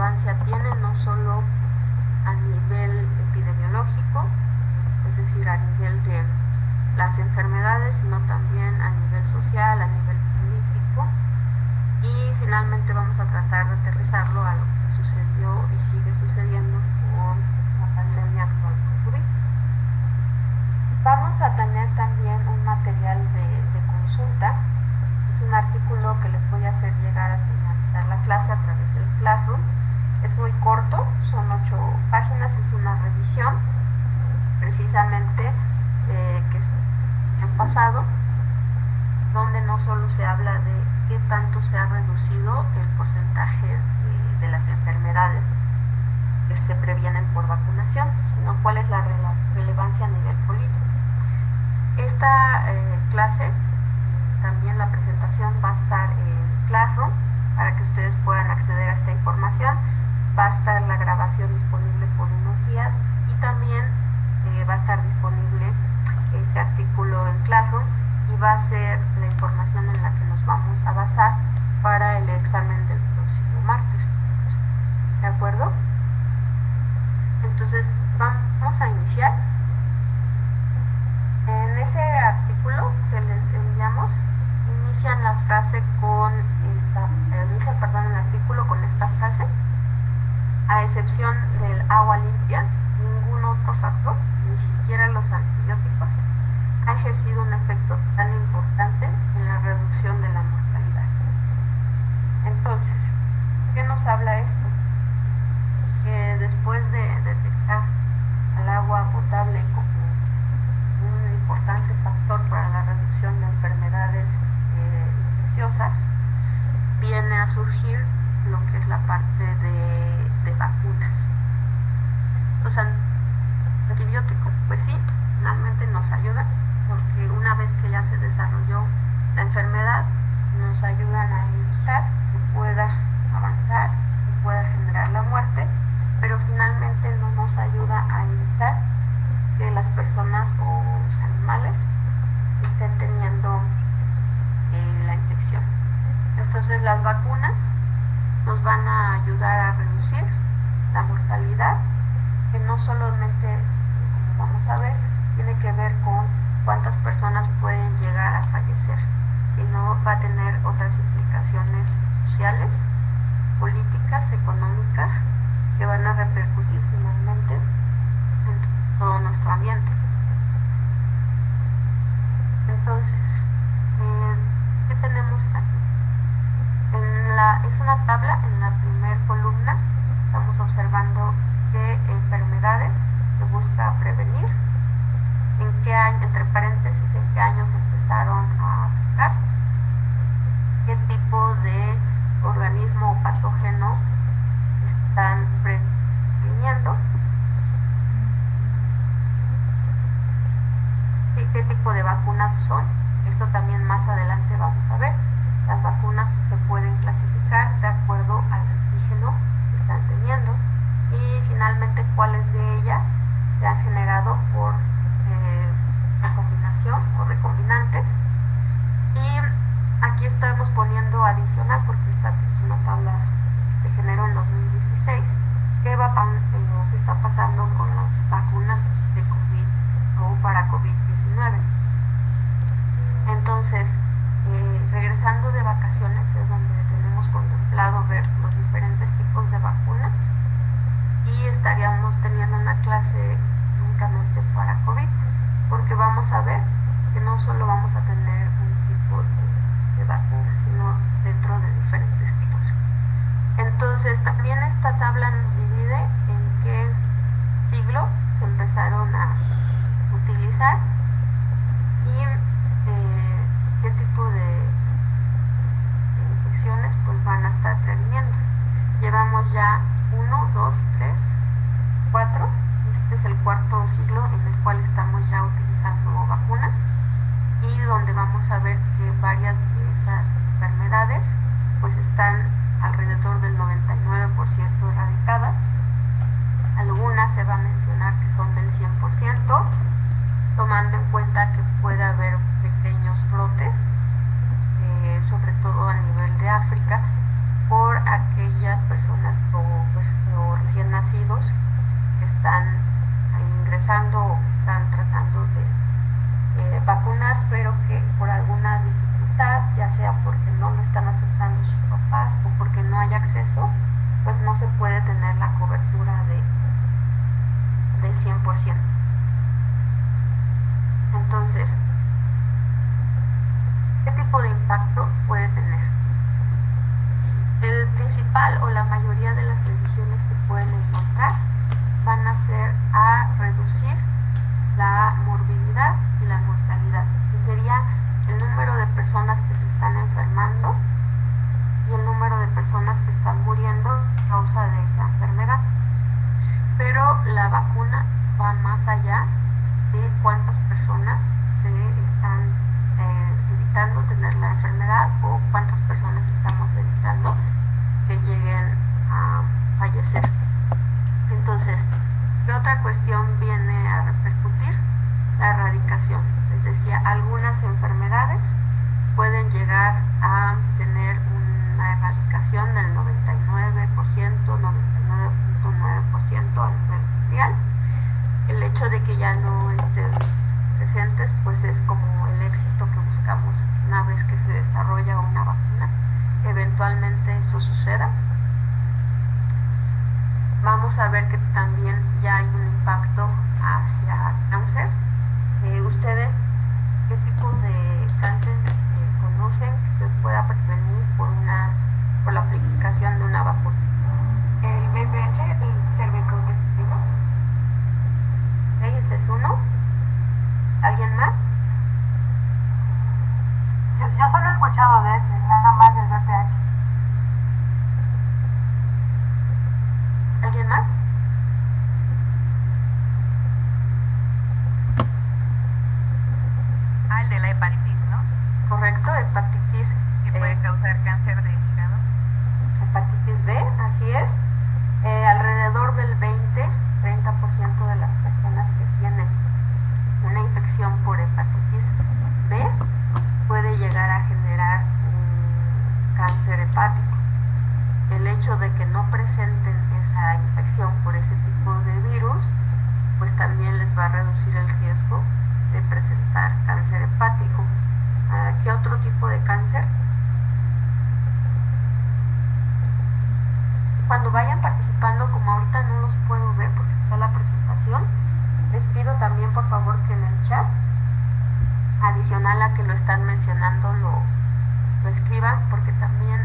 relevancia tiene no solo a nivel epidemiológico, es decir, a nivel de las enfermedades, sino también a nivel social, a nivel político, y finalmente vamos a tratar de aterrizarlo a lo que sucedió y sigue sucediendo con la pandemia actual con COVID. Vamos a tener también un material de consulta. Es un artículo que les voy a hacer llegar al finalizar la clase a través del Classroom. Es muy corto, son 8 páginas, es una revisión precisamente que han pasado, donde no solo se habla de qué tanto se ha reducido el porcentaje de las enfermedades que se previenen por vacunación, sino cuál es la relevancia a nivel político. Esta clase, también la presentación va a estar en Classroom para que ustedes puedan acceder a esta información. Va a estar la grabación disponible por unos días y también va a estar disponible ese artículo en Classroom y va a ser la información en la que nos vamos a basar para el examen del próximo martes. ¿De acuerdo? Entonces vamos a iniciar. En ese artículo que les enviamos, inician la frase con esta, el artículo con esta frase: a excepción del agua limpia, ningún otro factor, ni siquiera los antibióticos, ha ejercido un efecto tan importante en la reducción de la mortalidad. Entonces, ¿qué nos habla esto? Que después de detectar al agua potable como un importante factor para la reducción de enfermedades infecciosas, viene a surgir lo que es la parte de vacunas. Los antibióticos, pues sí, finalmente nos ayudan, porque una vez que ya se desarrolló la enfermedad, nos ayudan a evitar que pueda avanzar, que pueda generar la muerte, pero finalmente no nos ayuda a evitar que las personas o los animales estén teniendo la infección. Entonces las vacunas nos van a ayudar a reducir la mortalidad, que no solamente, como vamos a ver, tiene que ver con cuántas personas pueden llegar a fallecer, sino va a tener otras implicaciones sociales, políticas, económicas, que van a repercutir finalmente en todo nuestro ambiente. Entonces, ¿qué tenemos aquí? Es una tabla. En la primera columna estamos observando qué enfermedades se busca prevenir, en qué año, entre paréntesis, en qué años empezaron a afectar, qué tipo de organismo o patógeno están previniendo, sí, qué tipo de vacunas son. Esto también más adelante vamos a ver. Las vacunas se pueden clasificar de acuerdo al antígeno que están teniendo, y finalmente cuáles de ellas se han generado por recombinación o recombinantes. Y aquí estamos poniendo adicional, porque esta es una tabla que se generó en 2016, qué está pasando con las vacunas de COVID o para COVID-19. Entonces, regresando de vacaciones es donde tenemos contemplado ver los diferentes tipos de vacunas, y estaríamos teniendo una clase únicamente para COVID, porque vamos a ver que no solo vamos a tener un tipo de vacuna, sino dentro de diferentes tipos. Entonces, también esta tabla nos divide en qué siglo se empezaron a utilizar y qué tipo de infecciones pues van a estar previniendo. Llevamos ya 1, 2, 3, 4. Este es el cuarto siglo en el cual estamos ya utilizando vacunas, y donde vamos a ver que varias de esas enfermedades pues están alrededor del 99% erradicadas. Algunas se va a mencionar que son del 100%, tomando en cuenta que puede haber pequeños brotes, sobre todo a nivel de África, por aquellas personas o están ingresando o que están tratando de vacunar, pero que por alguna dificultad, ya sea porque no lo están aceptando sus papás o porque no hay acceso, pues no se puede tener la cobertura del 100%. Entonces, ¿qué tipo de impacto puede tener? El principal o la mayoría de las revisiones que pueden encontrar van a ser a reducir la morbilidad y la mortalidad, que sería el número de personas que se están enfermando y el número de personas que están muriendo a causa de esa enfermedad. Pero la vacuna va más allá de cuántas personas se están evitando tener la enfermedad o cuántas personas estamos evitando que lleguen a fallecer. Entonces, ¿qué otra cuestión viene a repercutir? La erradicación. Les decía, algunas enfermedades pueden llegar a tener una erradicación del 99%, 99.9% a nivel mundial. El hecho de que ya no estén presentes, pues es como el éxito que buscamos una vez que se desarrolla una vacuna. Eventualmente eso suceda. Vamos a ver que también ya hay un impacto hacia cáncer. ¿Ustedes qué tipo de cáncer conocen que se pueda prevenir por la aplicación de una vacuna? El VPH, el cervicouterino. Ese es uno. ¿Alguien más? Yo solo he escuchado de ese, nada más del VPH. ¿Alguien más? El de la hepatitis, ¿no? Correcto, hepatitis. Que puede causar cáncer de hígado. Hepatitis B, así es. Alrededor del 20-30% de las personas que tienen una infección por hepatitis B puede llegar a generar un cáncer hepático. El hecho de que no presenten esa infección por ese tipo de virus, pues también les va a reducir el riesgo de presentar cáncer hepático. ¿Qué otro tipo de cáncer? Cuando vayan participando, como ahorita no los puedo ver porque está la presentación, les pido también por favor que en el chat, adicional a que lo están mencionando, lo escriban, porque también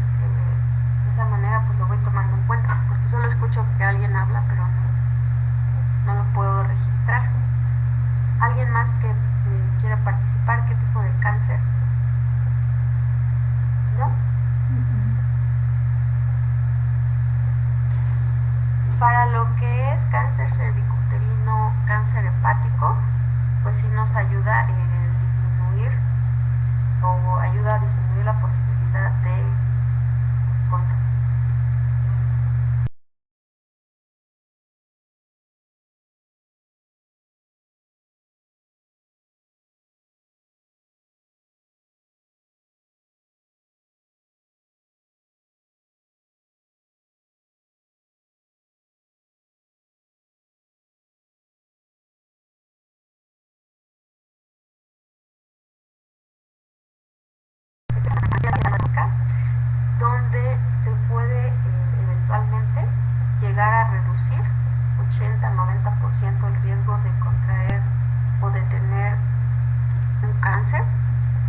de esa manera pues lo voy tomando en cuenta, porque solo escucho que alguien habla, pero no lo puedo registrar. ¿Alguien más que quiera participar? ¿Qué tipo de cáncer? ¿No? Para lo que es cáncer cervicouterino, cáncer hepático, pues sí nos ayuda en disminuir o ayuda a disminuir la posibilidad de contagio. Donde se puede eventualmente llegar a reducir 80-90% el riesgo de contraer o de tener un cáncer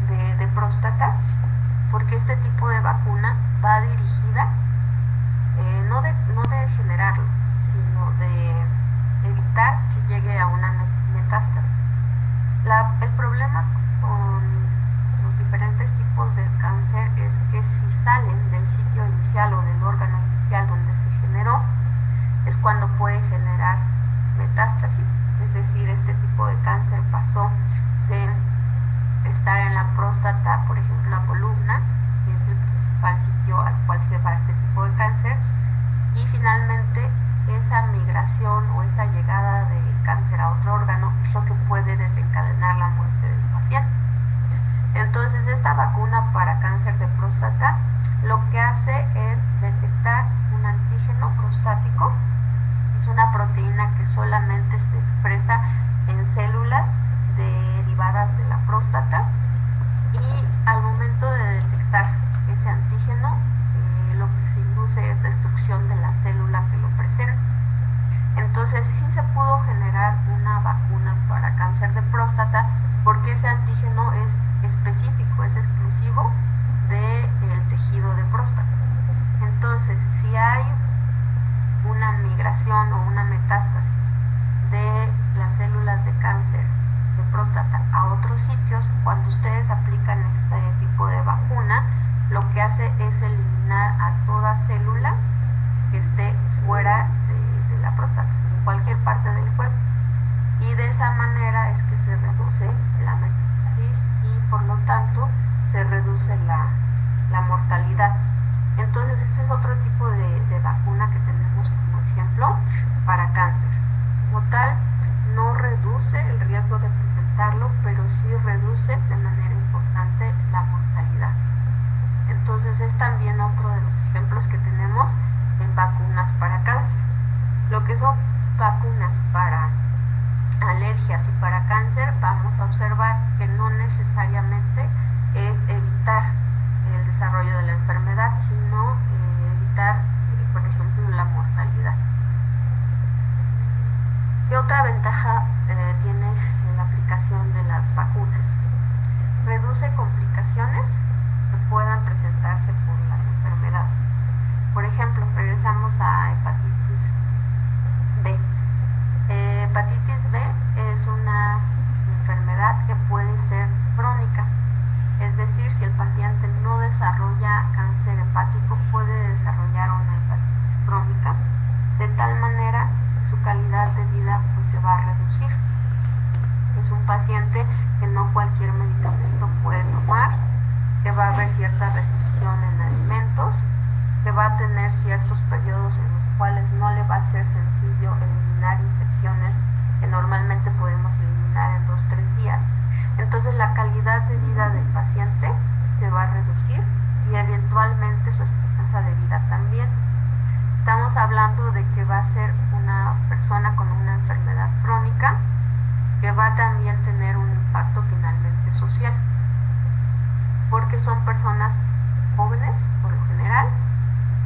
de próstata, porque este tipo de vacuna va dirigida no de generarlo, sino de evitar que llegue a una metástasis. El problema con los diferentes tipos de cáncer es que si salen del sitio inicial o del órgano inicial donde se generó, es cuando puede generar metástasis. Es decir, este tipo de cáncer pasó de estar en la próstata, por ejemplo, la columna, que es el principal sitio al cual se va este tipo de cáncer, y finalmente esa migración o esa llegada de cáncer a otro órgano es lo que puede desencadenar la muerte del paciente. Entonces, esta vacuna para cáncer de próstata lo que hace es detectar un antígeno prostático Es una proteína que solamente se expresa en células derivadas de la próstata y al momento de detectar ese antígeno, lo que se induce es destrucción de la célula que lo presenta. Entonces sí se pudo generar una vacuna para cáncer de próstata porque ese antígeno es específico, es exclusivo del tejido de próstata. Entonces, si hay una migración o una metástasis de las células de cáncer de próstata a otros sitios, cuando ustedes aplican este tipo de vacuna, lo que hace es eliminar a toda célula que esté fuera de la próstata, en cualquier parte del cuerpo. Y de esa manera es que se reduce la metástasis y por lo tanto se reduce la mortalidad. Entonces ese es otro tipo de vacuna que tenemos como ejemplo para cáncer. Como tal, no reduce el riesgo de presentarlo, pero sí reduce de manera importante la mortalidad. Entonces es también otro de los ejemplos que tenemos en vacunas para cáncer. Lo que son vacunas para alergias y para cáncer, vamos a observar que no necesariamente es evitar el desarrollo de la enfermedad, sino evitar, por ejemplo, la mortalidad. ¿Qué otra ventaja tiene la aplicación de las vacunas? Reduce complicaciones que puedan presentarse por las enfermedades. Por ejemplo, regresamos a hepatitis B. Hepatitis B es una enfermedad que puede ser crónica, es decir, si el paciente no desarrolla cáncer hepático, puede desarrollar una hepatitis crónica, de tal manera que su calidad de vida pues, se va a reducir. Es un paciente que no cualquier medicamento puede tomar, que va a haber cierta restricción en alimentos, que va a tener ciertos periodos en los cuales no le va a ser sencillo eliminar infecciones que normalmente podemos eliminar en 2-3 días. Entonces la calidad de vida del paciente se va a reducir y eventualmente su esperanza de vida también. Estamos hablando de que va a ser una persona con una enfermedad crónica que va a también tener un impacto finalmente social, porque son personas jóvenes por lo general,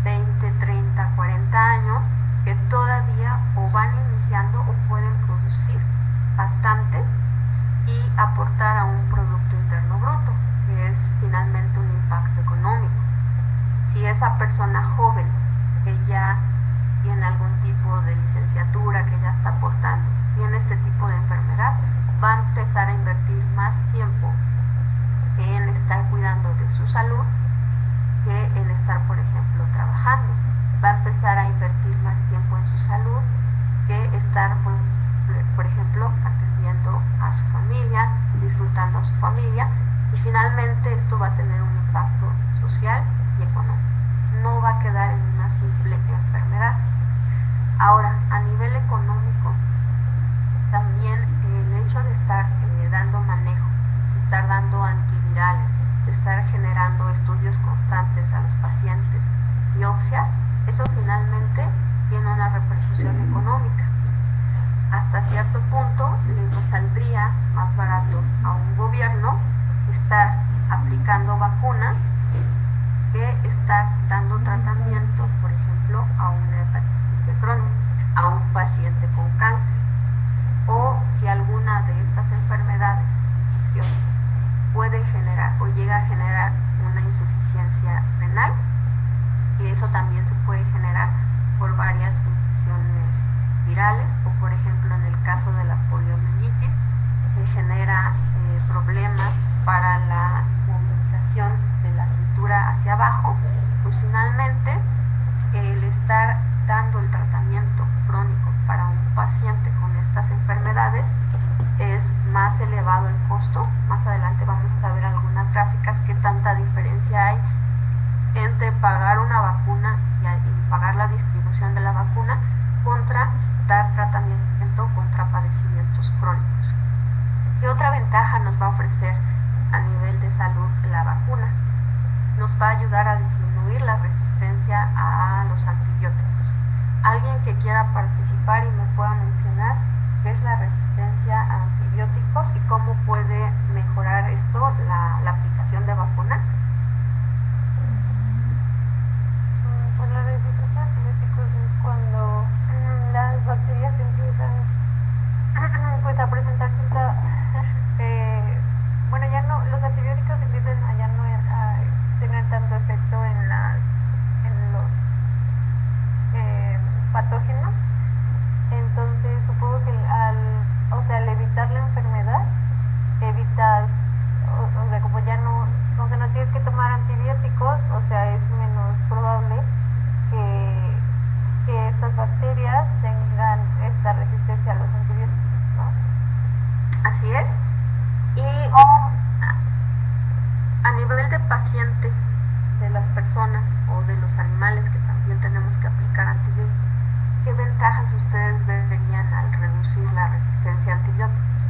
20, 30, 40 años, que todavía o van iniciando o pueden producir bastante y aportar a un Producto Interno Bruto, que es finalmente un impacto económico. Si esa persona joven que ya tiene algún tipo de licenciatura, que ya está aportando, tiene este tipo de enfermedad, va a empezar a invertir más tiempo en estar cuidando de su salud que en estar, por ejemplo, trabajando. Va a empezar a invertir más tiempo en su salud que estar, por ejemplo, atendiendo a su familia, disfrutando a su familia, y finalmente esto va a tener un impacto social y económico. No va a quedar en una simple enfermedad. Ahora, a nivel económico, también el hecho de estar dando manejo, de estar dando antivirales, de estar generando estudios constantes a los pacientes, biopsias, eso finalmente tiene una repercusión económica. Hasta cierto punto le saldría más barato a un gobierno estar aplicando vacunas que estar dando tratamiento, por ejemplo, a una hepatitis B crónica, a un paciente con cáncer, o si alguna de estas enfermedades, infecciones, puede generar o llega a generar una insuficiencia renal, y eso también se puede generar por varias infecciones virales, o por ejemplo en el caso de la poliomielitis, genera problemas para la movilización de la cintura hacia abajo. Pues finalmente el estar dando el tratamiento crónico para un paciente con estas enfermedades es más elevado el costo. Más adelante vamos a ver algunas gráficas qué tanta diferencia hay entre pagar una vacuna y pagar la distribución de la vacuna contra dar tratamiento contra padecimientos crónicos. ¿Qué otra ventaja nos va a ofrecer a nivel de salud la vacuna? Nos va a ayudar a disminuir la resistencia a los antibióticos. Alguien que quiera participar y me pueda mencionar qué es la resistencia a antibióticos y cómo puede mejorar esto la aplicación de vacunas. Pues la resistencia a antibióticos es cuando las bacterias empiezan pues a presentar cierta bueno, ya no, los antibióticos empiezan a ya no a tener tanto efecto en los patógenos. Entonces supongo que al evitar la enfermedad evitas, o sea, como ya no, o sea, no tienes que tomar antibióticos, o sea, es menos probable que estas bacterias tengan esta resistencia a los antibióticos, ¿no? Así es. Y a nivel de paciente, de las personas o de los animales que también tenemos que aplicar antibióticos, ¿qué ventajas ustedes verían al reducir la resistencia a antibióticos?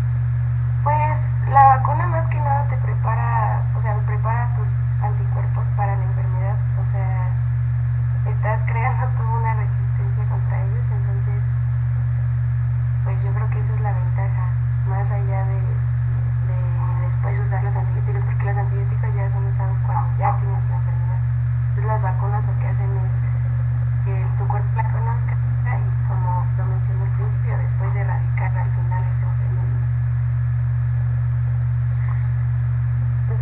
Pues la vacuna más que nada te prepara, o sea, prepara tus anticuerpos para la enfermedad, o sea, estás creando toda una resistencia contra ellos, entonces, pues yo creo que esa es la ventaja, más allá de después usar los antibióticos, porque los antibióticos ya son usados cuando ya tienes la enfermedad. Entonces las vacunas lo que hacen es que tu cuerpo la conozca y, como lo mencioné al principio, después erradicar al final esa enfermedad.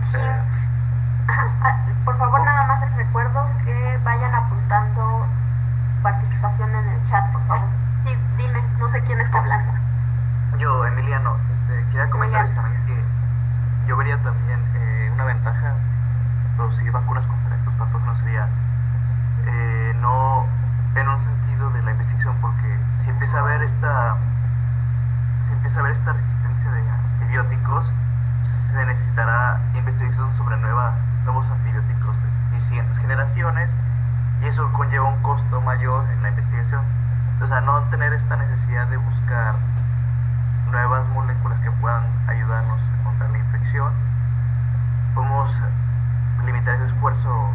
Sí. Por favor, nada más les recuerdo que vayan apuntando su participación en el chat, por favor. Sí, dime, no sé quién está hablando. Yo, Emiliano, quería comentarles también que yo vería también una ventaja producir vacunas contra estos patógenos sería no en un sentido de la investigación, porque si empieza a haber esta resistencia de antibióticos, se necesitará investigación sobre nuevos antibióticos de siguientes generaciones, y eso conlleva un costo mayor en la investigación. O sea, no tener esta necesidad de buscar nuevas moléculas que puedan ayudarnos contra la infección, podemos limitar ese esfuerzo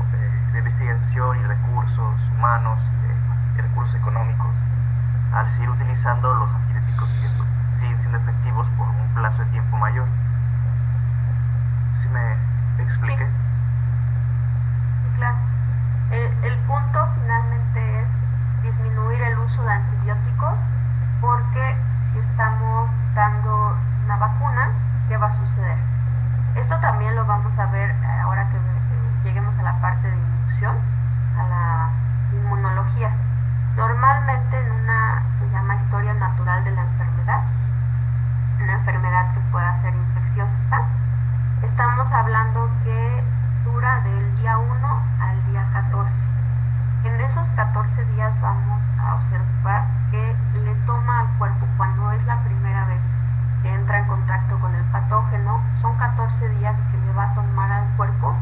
de investigación y recursos humanos y recursos económicos al seguir utilizando los antibióticos que pues, siguen siendo efectivos por un plazo de tiempo mayor. ¿Sí me expliqué? Sí, claro. El punto finalmente es disminuir el uso de antibióticos, porque si estamos dando una vacuna, ¿qué va a suceder? Esto también lo vamos a ver ahora que lleguemos a la parte de inducción, a la inmunología. Normalmente en se llama historia natural de la enfermedad, una enfermedad que pueda ser infecciosa. Estamos hablando que dura del día 1 al día 14. En esos 14 días vamos a observar que le toma al cuerpo, cuando es la primera vez que entra en contacto con el patógeno, son 14 días que le va a tomar al cuerpo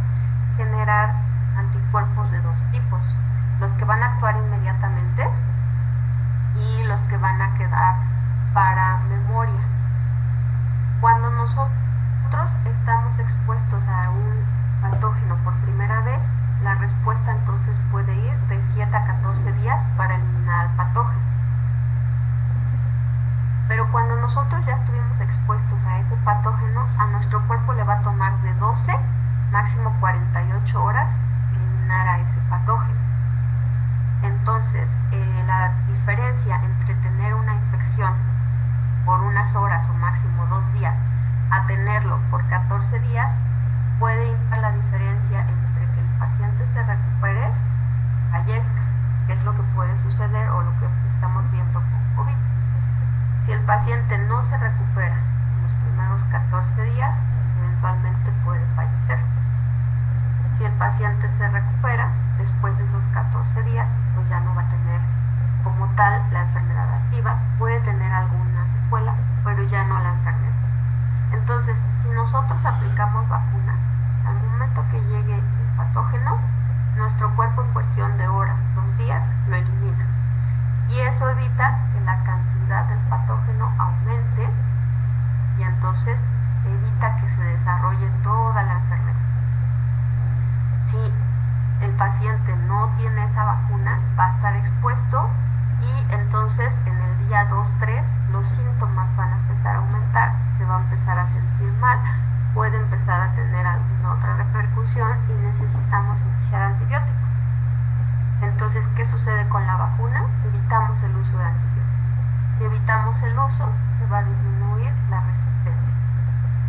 generar anticuerpos de dos tipos: los que van a actuar inmediatamente y los que van a quedar para memoria. Cuando nosotros estamos expuestos a un patógeno por primera vez, la respuesta entonces puede ir de 7 a 14 días para eliminar al patógeno. Pero cuando nosotros ya estuvimos expuestos a ese patógeno, a nuestro cuerpo le va a tomar de 12, máximo 48 horas eliminar a ese patógeno. Entonces, la diferencia entre tener una infección por unas horas o máximo 2 días a tenerlo por 14 días puede indicar la diferencia entre que el paciente se recupere, fallezca, que es lo que puede suceder o lo que estamos viendo con COVID. Si el paciente no se recupera en los primeros 14 días, eventualmente puede fallecer. Si el paciente se recupera después de esos 14 días, pues ya no va a tener como tal la enfermedad activa, puede tener alguna secuela, pero ya no la enfermedad. Entonces, si nosotros aplicamos vacunas, al momento que llegue el patógeno, nuestro cuerpo en cuestión de horas, 2 días, lo elimina. Y eso evita que la cantidad del patógeno aumente y entonces evita que se desarrolle toda la enfermedad. Si el paciente no tiene esa vacuna, va a estar expuesto y entonces en el día 2-3 los síntomas van a empezar a aumentar, se va a empezar a sentir mal, puede empezar a tener alguna otra repercusión y necesitamos iniciar antibióticos. Entonces, ¿qué sucede con la vacuna? Evitamos el uso de antibióticos. Si evitamos el uso, se va a disminuir la resistencia.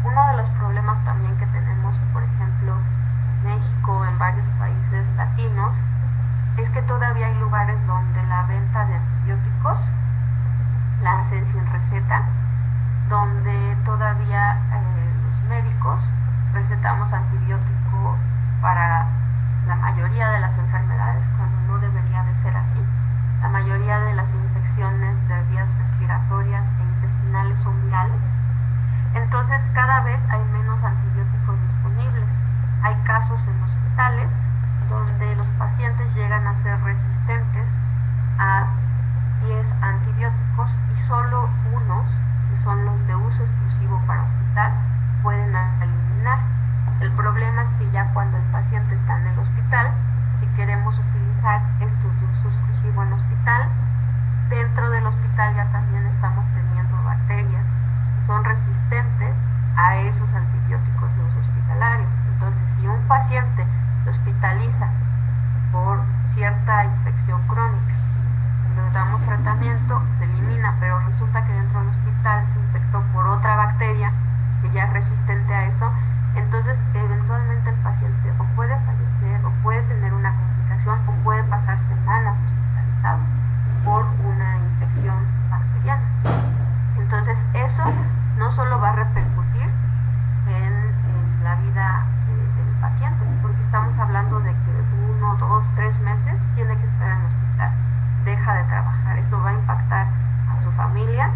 Uno de los problemas también que tenemos, por ejemplo, en México, en varios países latinos, es que todavía hay lugares donde la venta de antibióticos la hacen sin receta, donde todavía los médicos recetamos antibiótico para la mayoría de las enfermedades, cuando no debería de ser así. La mayoría de las infecciones de vías respiratorias e intestinales son virales. Entonces, cada vez hay menos antibióticos disponibles. Hay casos en hospitales donde los pacientes llegan a ser resistentes a 10 antibióticos y solo unos, que son los de uso exclusivo para hospital, pueden eliminar. El problema es que ya cuando el paciente está en el hospital, si queremos utilizar estos de uso exclusivo en hospital, dentro del hospital ya también estamos teniendo bacterias que son resistentes a esos antibióticos de uso hospitalario. Entonces, si un paciente se hospitaliza por cierta infección crónica, le damos tratamiento, se elimina, pero resulta que dentro del hospital se infectó por otra bacteria que ya es resistente a eso, entonces eventualmente el paciente o puede fallecer o puede tener una complicación o puede pasar semanas hospitalizado por una infección bacteriana. Entonces eso no solo va a repercutir en la vida del paciente, porque estamos hablando de que 1, 2, 3 meses tiene que estar en el hospital, deja de trabajar, eso va a impactar a su familia,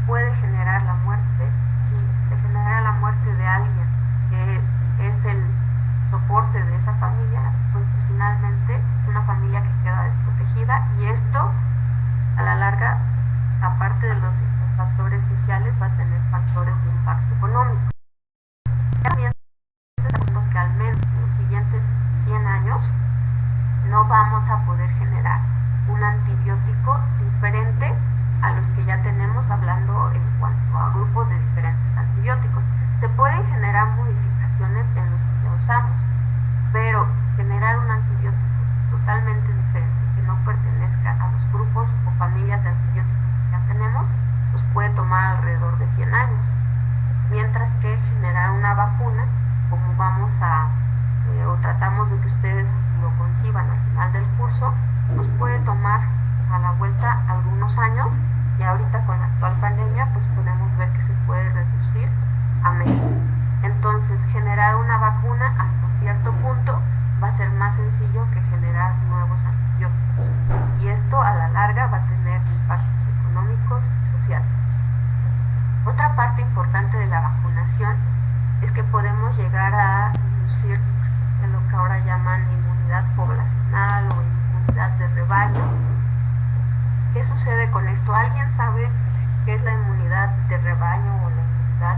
puede generar la muerte. Si se genera la muerte de alguien que es el soporte de esa familia, pues finalmente es una familia que queda desprotegida, y esto a la larga, aparte de los factores sociales, va a tener factores de impacto económico. También se está viendo que al menos en los siguientes 100 años no vamos a poder generar un antibiótico diferente a los que ya tenemos, hablando en cuanto a grupos de diferentes antibióticos. Se pueden generar modificaciones en los que ya usamos, pero generar un antibiótico totalmente diferente que no pertenezca a los grupos o familias de antibióticos que ya tenemos, pues puede tomar alrededor de 100 años. Mientras que generar una vacuna, como vamos a o tratamos de que ustedes lo conciban al final del curso, nos puede tomar a la vuelta algunos años, y ahorita con la actual pandemia pues podemos ver que se puede reducir a meses. Entonces, generar una vacuna hasta cierto punto va a ser más sencillo que generar nuevos antibióticos, y esto a la larga va a tener impactos económicos y sociales. Otra parte importante de la vacunación es que podemos llegar a inducir en lo que ahora llaman inmunidad poblacional o inmunidad de rebaño. ¿Qué sucede con esto? ¿Alguien sabe qué es la inmunidad de rebaño o la inmunidad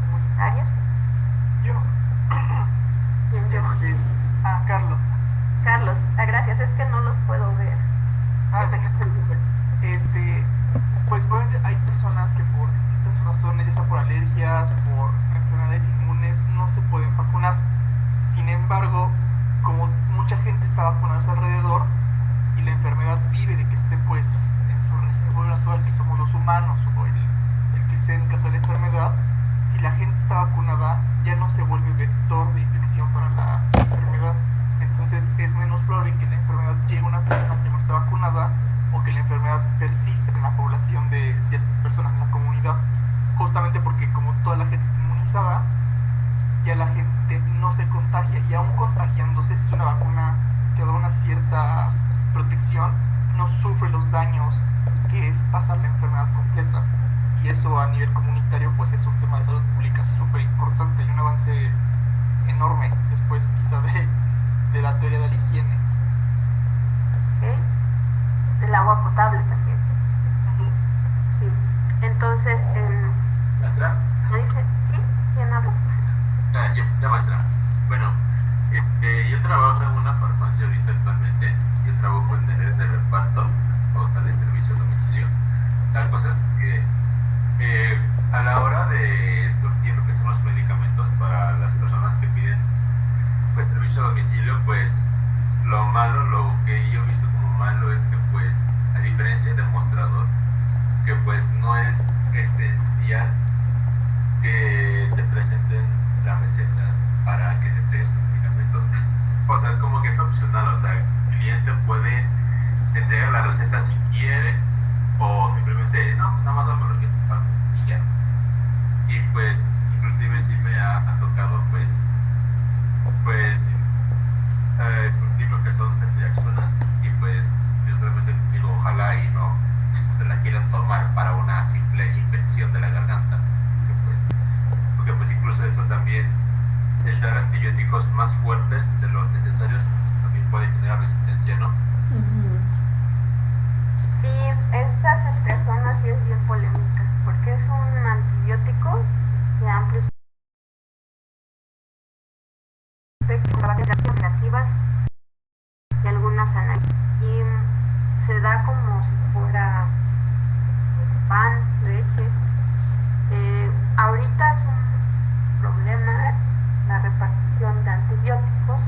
comunitaria? Yo. ¿Quién yo? Carlos. Carlos, gracias, es que no los puedo ver. Pues obviamente hay personas que por distintas razones, ya sea por alergias, por enfermedades inmunes, no se pueden vacunar. Sin embargo, como mucha gente está vacunada a su alrededor y la enfermedad vive de que esté pues en su reservorio natural, que somos los humanos, o el que sea en caso de la enfermedad, si la gente está vacunada ya no se vuelve vector de infección para la enfermedad. Entonces es menos probable que la enfermedad llegue a una persona que no está vacunada, o que la enfermedad persiste en la población de ciertas personas en la comunidad, justamente porque como toda la gente está inmunizada, ya la gente no se contagia, y aún contagiándose, si es una vacuna que da una cierta protección, no sufre los daños que es pasar la enfermedad completa, y eso a nivel comunitario pues es un tema de salud pública súper importante y un avance enorme después quizá de la teoría de la higiene. ¿Okay? El agua potable también. Sí. Entonces, ¿Maestra? ¿me dice? ¿Sí? ¿Quién habla? Ya, maestra. Bueno, yo trabajo en una farmacia ahorita actualmente. Yo trabajo en el de reparto, o sea, de servicio es esencial que te presenten la receta para que le entregues un medicamento. O sea, es como que es opcional, o sea, el cliente puede entregar la receta si quiere o simplemente, no, nada más dame lo que y ya. Y pues, inclusive si me ha tocado, surtir lo que son ceftriaxonas y pues yo solamente digo, ojalá y no se la quieran tomar para una simple infección de la garganta, porque pues incluso eso también, el dar antibióticos más fuertes de los necesarios, pues también puede generar resistencia, ¿no? Sí, esa ceftriaxona sí es bien polémica, porque es un antibiótico de amplio espectro, con varias reacciones negativas y algunas análisis. Y se da como si fuera pues, pan, leche. Ahorita es un problema la repartición de antibióticos,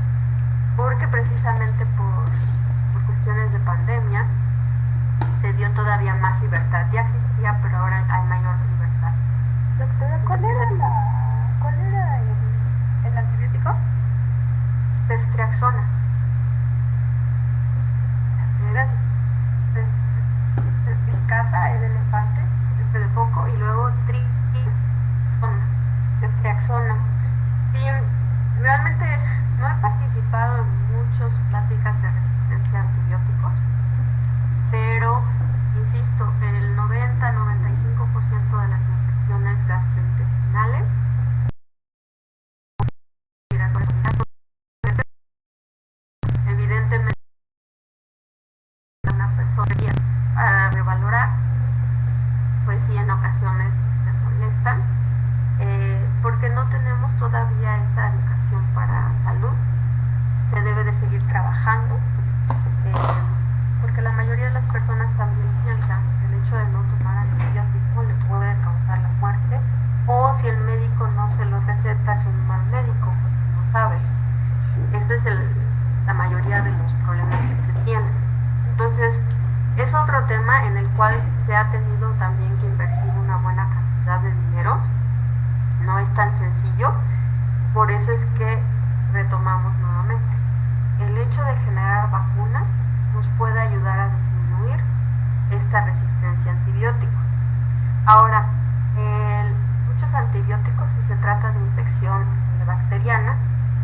porque precisamente por cuestiones de pandemia se dio todavía más libertad. Ya existía, pero ahora hay mayor libertad. Doctora, ¿cuál era el antibiótico? Ceftriaxona. Era casa, el elefante, F de foco, y luego ceftriaxona. Sí, realmente no he participado en muchas pláticas de resistencia a antibióticos, pero insisto, el 90-95% de las infecciones gastrointestinales evidentemente una persona para revalorar, pues sí, en ocasiones se molestan, porque no tenemos todavía esa educación para salud. Se debe de seguir trabajando, porque la mayoría de las personas también piensan que el hecho de no tomar antibiótico le puede causar la muerte, o si el médico no se lo receta es un mal médico, porque no sabe. Ese es la mayoría de los problemas que se tienen. Entonces, es otro tema en el cual se ha tenido también que invertir una buena cantidad de dinero. No es tan sencillo, por eso es que retomamos nuevamente. El hecho de generar vacunas nos puede ayudar a disminuir esta resistencia a antibióticos. Ahora, muchos antibióticos, si se trata de infección bacteriana,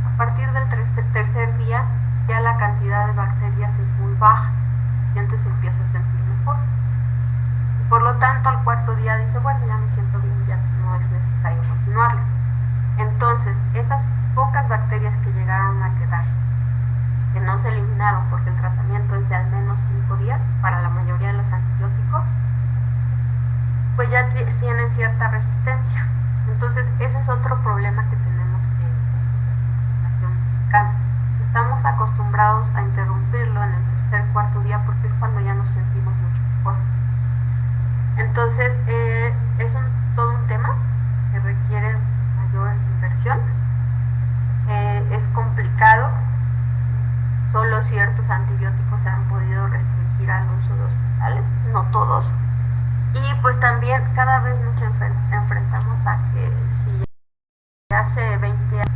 a partir del tercer día ya la cantidad de bacterias es muy baja, el paciente se empieza a sentir mejor. Y por lo tanto, al cuarto día dice, bueno, ya me siento bien, ya no es necesario continuarlo. Entonces, esas pocas bacterias que llegaron a quedar, que no se eliminaron porque el tratamiento es de al menos 5 días para la mayoría de los antibióticos, pues ya tienen cierta resistencia. Entonces, ese es otro problema que tenemos en la nación mexicana. Estamos acostumbrados a interrumpirlo en el tercer, cuarto día porque es cuando ya nos sentimos mucho mejor. Entonces, es todo un tema que requiere mayor inversión. Es complicado. Solo ciertos antibióticos se han podido restringir al uso de hospitales, no todos. Y pues también cada vez nos enfrentamos a que si hace 20 años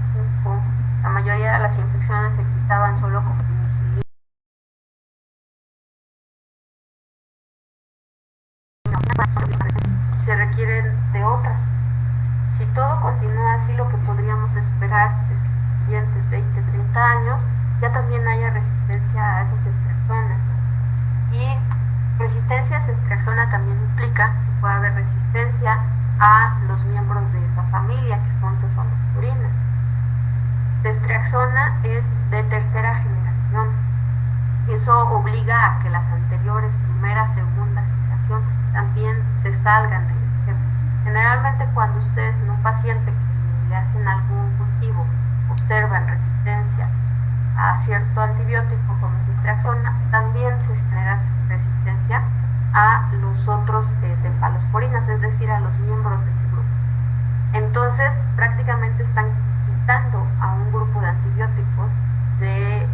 la mayoría de las infecciones se quitaban solo con penicilina, se requieren de otras. Si todo continúa así, lo que podríamos esperar es que en los siguientes 20, 30 años ya también haya resistencia a esa ceftriaxona. Y resistencia a ceftriaxona también implica que puede haber resistencia a los miembros de esa familia, que son cefalosporinas. Ceftriaxona es de tercera generación. Eso obliga a que las anteriores, primera, segunda generación, también se salgan del esquema. Generalmente cuando ustedes en un paciente que le hacen algún cultivo observan resistencia a cierto antibiótico como ceftriaxona, también se genera resistencia a los otros cefalosporinas, es decir, a los miembros de ese grupo. Entonces, prácticamente están quitando a un grupo de antibióticos de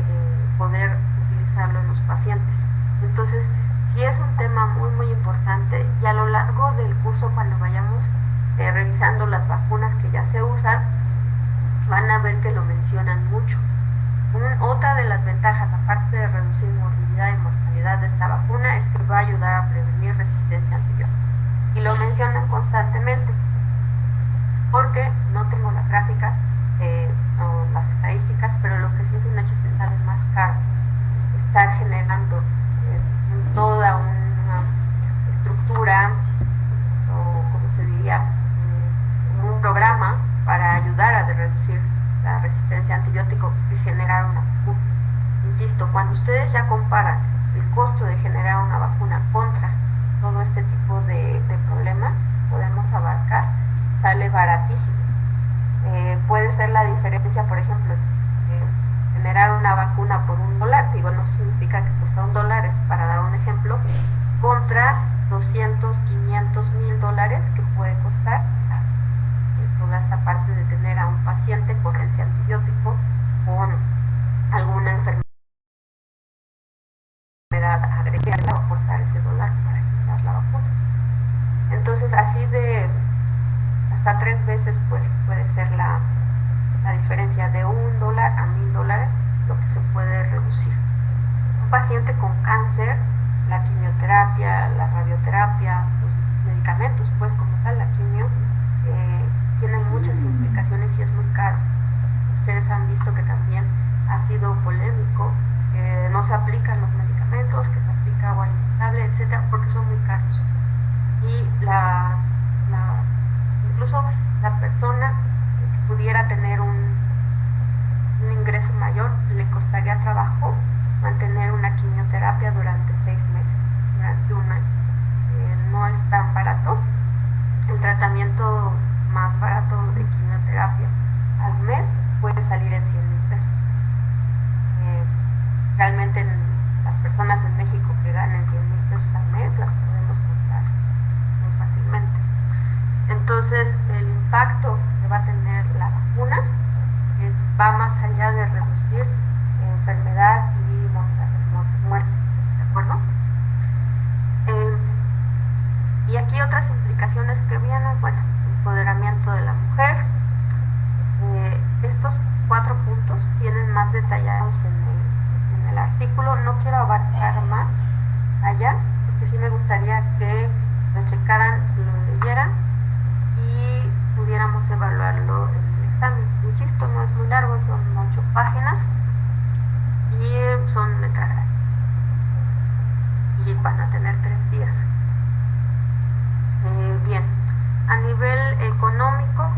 poder utilizarlo en los pacientes. Entonces, sí es un tema muy muy importante, y a lo largo del curso, cuando vayamos revisando las vacunas que ya se usan, van a ver que lo mencionan mucho. Otra de las ventajas, aparte de reducir morbilidad y mortalidad de esta vacuna, es que va a ayudar a prevenir resistencia a antibióticos. Y lo mencionan constantemente, porque no tengo las gráficas o las estadísticas, pero lo que sí es un hecho es que sale más caro estar generando toda una estructura, o como se diría, un programa para ayudar a reducir la resistencia a antibiótico y generar una vacuna. Insisto, cuando ustedes ya comparan el costo de generar una vacuna contra todo este tipo de problemas, podemos abarcar, sale baratísimo. Puede ser la diferencia, por ejemplo, generar una vacuna por $1, digo, no significa que cuesta $1, es para dar un ejemplo, contra 200, 500, $1,000 que puede costar toda esta parte de tener a un paciente con carencia de antibiótico con alguna enfermedad agregada, va a aportar ese dólar para generar la vacuna. Entonces, así de hasta 3 veces pues puede ser la diferencia de $1 a $1,000, lo que se puede reducir. Un paciente con cáncer, la quimioterapia, la radioterapia, los medicamentos, pues como tal, la quimio, tienen muchas implicaciones y es muy caro. Ustedes han visto que también ha sido polémico, no se aplican los medicamentos, que se aplica agua inestable, etcétera, porque son muy caros. Y incluso la persona que pudiera tener un ingreso mayor, le costaría trabajo mantener una quimioterapia durante 6 meses, durante un año. No es tan barato. El tratamiento más barato de quimioterapia al mes puede salir en 100,000 pesos. Realmente las personas en México que ganen 100,000 pesos al mes las podemos contar muy fácilmente. Entonces, el impacto que va a tener la vacuna va más allá de reducir enfermedad y muerte, ¿de acuerdo? Y aquí otras implicaciones que vienen, bueno, empoderamiento de la mujer. Estos 4 puntos vienen más detallados en el artículo. No quiero abarcar más allá, porque sí me gustaría que lo checaran, lo leyeran y pudiéramos evaluarlo en el examen. Insisto, no es muy largo, son 8 páginas y son letra grande. Y van a tener 3 días. Bien, a nivel económico,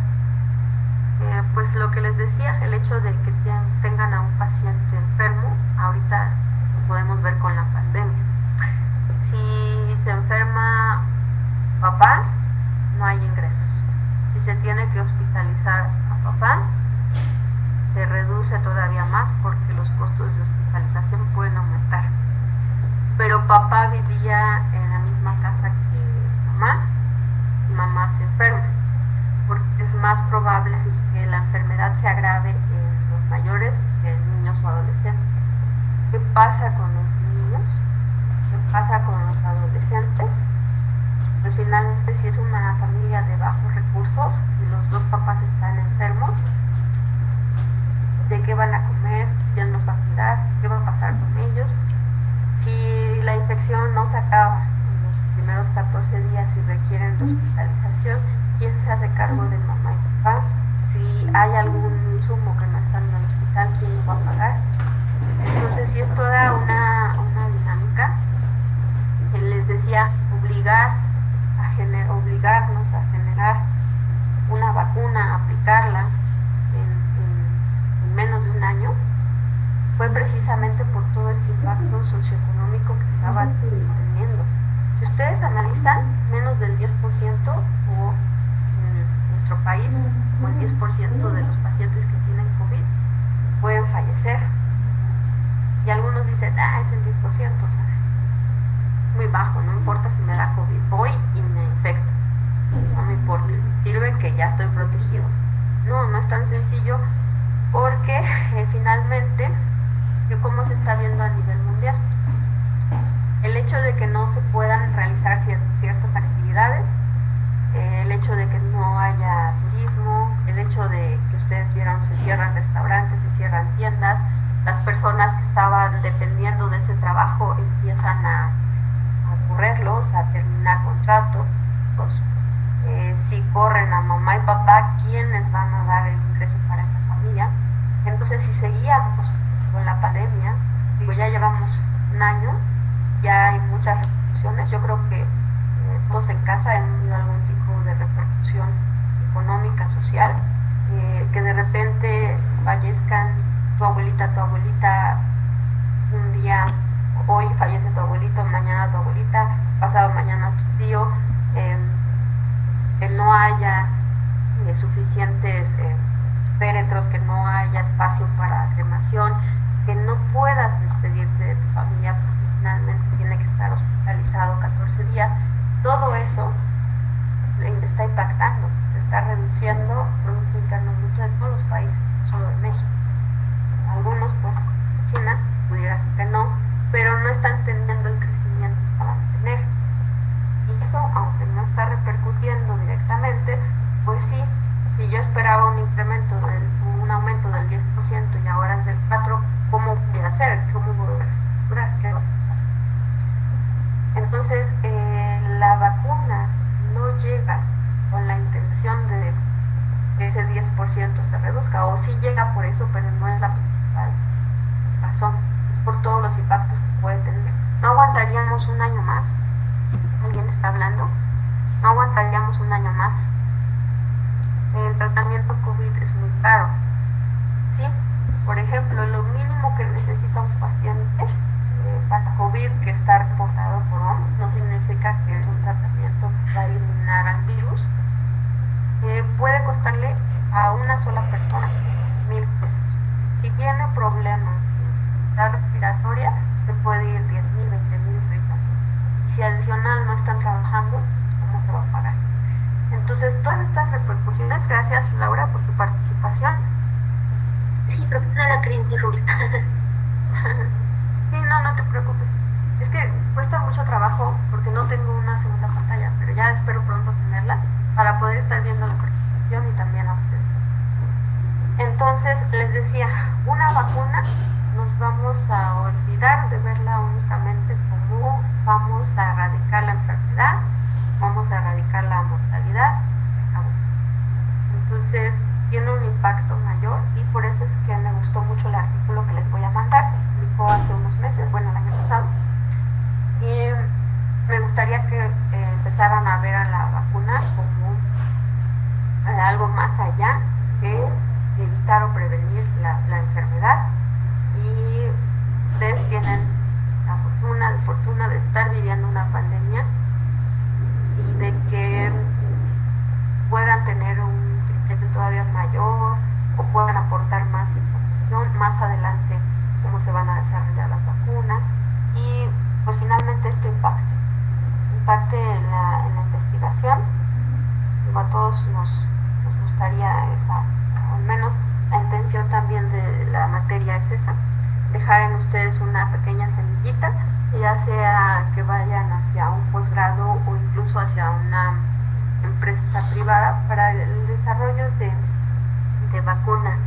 pues lo que les decía, el hecho de que tengan a un paciente enfermo, ahorita lo podemos ver con la pandemia. Si se enferma papá, no hay ingresos. Si se tiene que hospitalizar a papá, se reduce todavía más porque los costos de hospitalización pueden aumentar. Pero papá vivía en la misma casa que mamá, y mamá se enferma, porque es más probable que la enfermedad se agrave en los mayores que en niños o adolescentes. ¿Qué pasa con los niños? ¿Qué pasa con los adolescentes? Pues finalmente, si es una familia de bajos recursos y los 2 papás están enfermos, ¿de qué van a comer? ¿Quién los va a cuidar? ¿Qué va a pasar con ellos? Si la infección no se acaba en los primeros 14 días y requieren de hospitalización, ¿quién se hace cargo de mamá y papá? Si hay algún insumo que no está en el hospital, ¿quién lo va a pagar? Entonces, sí es toda una dinámica. Les decía, obligarnos a generar una vacuna, a aplicarla en menos de un año, fue precisamente por todo este impacto socioeconómico que estaba teniendo. Si ustedes analizan, menos del 10% o en nuestro país, o el 10% de los pacientes que tienen COVID pueden fallecer. Y algunos dicen, es el 10%, o sea, muy bajo, no importa si me da COVID, voy y me infecto, no me importa, sirve que ya estoy protegido. No es tan sencillo, porque finalmente, ¿cómo se está viendo a nivel mundial? El hecho hecho de que no se puedan realizar ciertas actividades, el hecho de que no haya turismo, el hecho de que ustedes vieron se cierran restaurantes, se cierran tiendas, las personas que estaban dependiendo de ese trabajo empiezan a correrlos, a terminar contratos. Si corren a mamá y papá, ¿quiénes van a dar el ingreso para esa familia? Entonces, si seguíamos con la pandemia, digo, ya llevamos un año, ya hay muchas repercusiones. Yo creo que todos en casa hemos tenido algún tipo de repercusión económica, social, que de repente fallezcan tu abuelita, un día, hoy fallece tu abuelito, mañana tu abuelita, pasado mañana tu tío, que no haya suficientes féretros, que no haya espacio para cremación, que no puedas despedirte de tu familia porque finalmente tiene que estar hospitalizado 14 días. Todo eso está impactando, está reduciendo el Producto Interno Bruto de todos los países, no solo de México. Algunos, pues, China, pudiera ser que no, pero no están teniendo el crecimiento para mantener. Y eso, aunque no está repercutiendo directamente, pues sí, si yo esperaba un aumento del 10% y ahora es del 4%, ¿cómo voy a hacer? ¿Cómo voy a reestructurar? ¿Qué va a pasar? Entonces, la vacuna no llega con la intención de que ese 10% se reduzca, o sí llega por eso, pero no es la principal razón, es por todos los impactos que puede tener. No aguantaríamos un año más, alguien está hablando, no aguantaríamos un año más. El tratamiento COVID es muy caro. Sí, por ejemplo, lo mínimo que necesita un paciente para COVID que está reportado por OMS no significa que es un tratamiento que va a eliminar al virus. Puede costarle a una sola persona 1,000 pesos. Si tiene problemas de respiratoria, te puede ir 10,000, 20,000, 30,000. Y si adicional no están trabajando, ¿cómo se va a pagar? Entonces, todas estas repercusiones, gracias Laura por tu participación. Sí, profesora, quería interrumpir. Sí, no te preocupes. Es que cuesta mucho trabajo porque no tengo una segunda pantalla, pero ya espero pronto tenerla para poder estar viendo la presentación y también a ustedes. Entonces, les decía, una vacuna nos vamos a olvidar de verla únicamente como vamos a erradicar la enfermedad, vamos a erradicar la mortalidad, se acabó. Entonces, tiene un impacto mayor y por eso es que me gustó mucho el artículo que les voy a mandar. Se publicó hace unos meses, bueno, el año pasado, y me gustaría que empezaran a ver a la vacuna como algo más allá que evitar o prevenir la enfermedad. Y ustedes tienen la fortuna de estar viviendo una pandemia y de que puedan tener un criterio todavía mayor o puedan aportar más información más adelante, cómo se van a desarrollar las vacunas, y pues finalmente esto impacte en la investigación. Digo, a todos nos gustaría esa, o al menos la intención también de la materia es esa, dejar en ustedes una pequeña semillita, ya sea que vayan hacia un posgrado o incluso hacia una empresa privada para el desarrollo de vacuna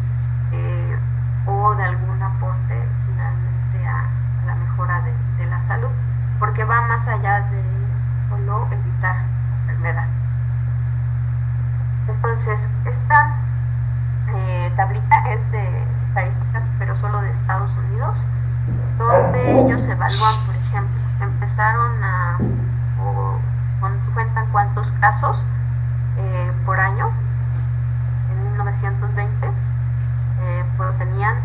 o de algún aporte finalmente a la mejora de la salud, porque va más allá de solo evitar la enfermedad. Entonces, esta tablita es de estadísticas, pero solo de Estados Unidos, donde ellos evalúan, por ejemplo, empezaron cuentan cuántos casos por año en 1920 tenían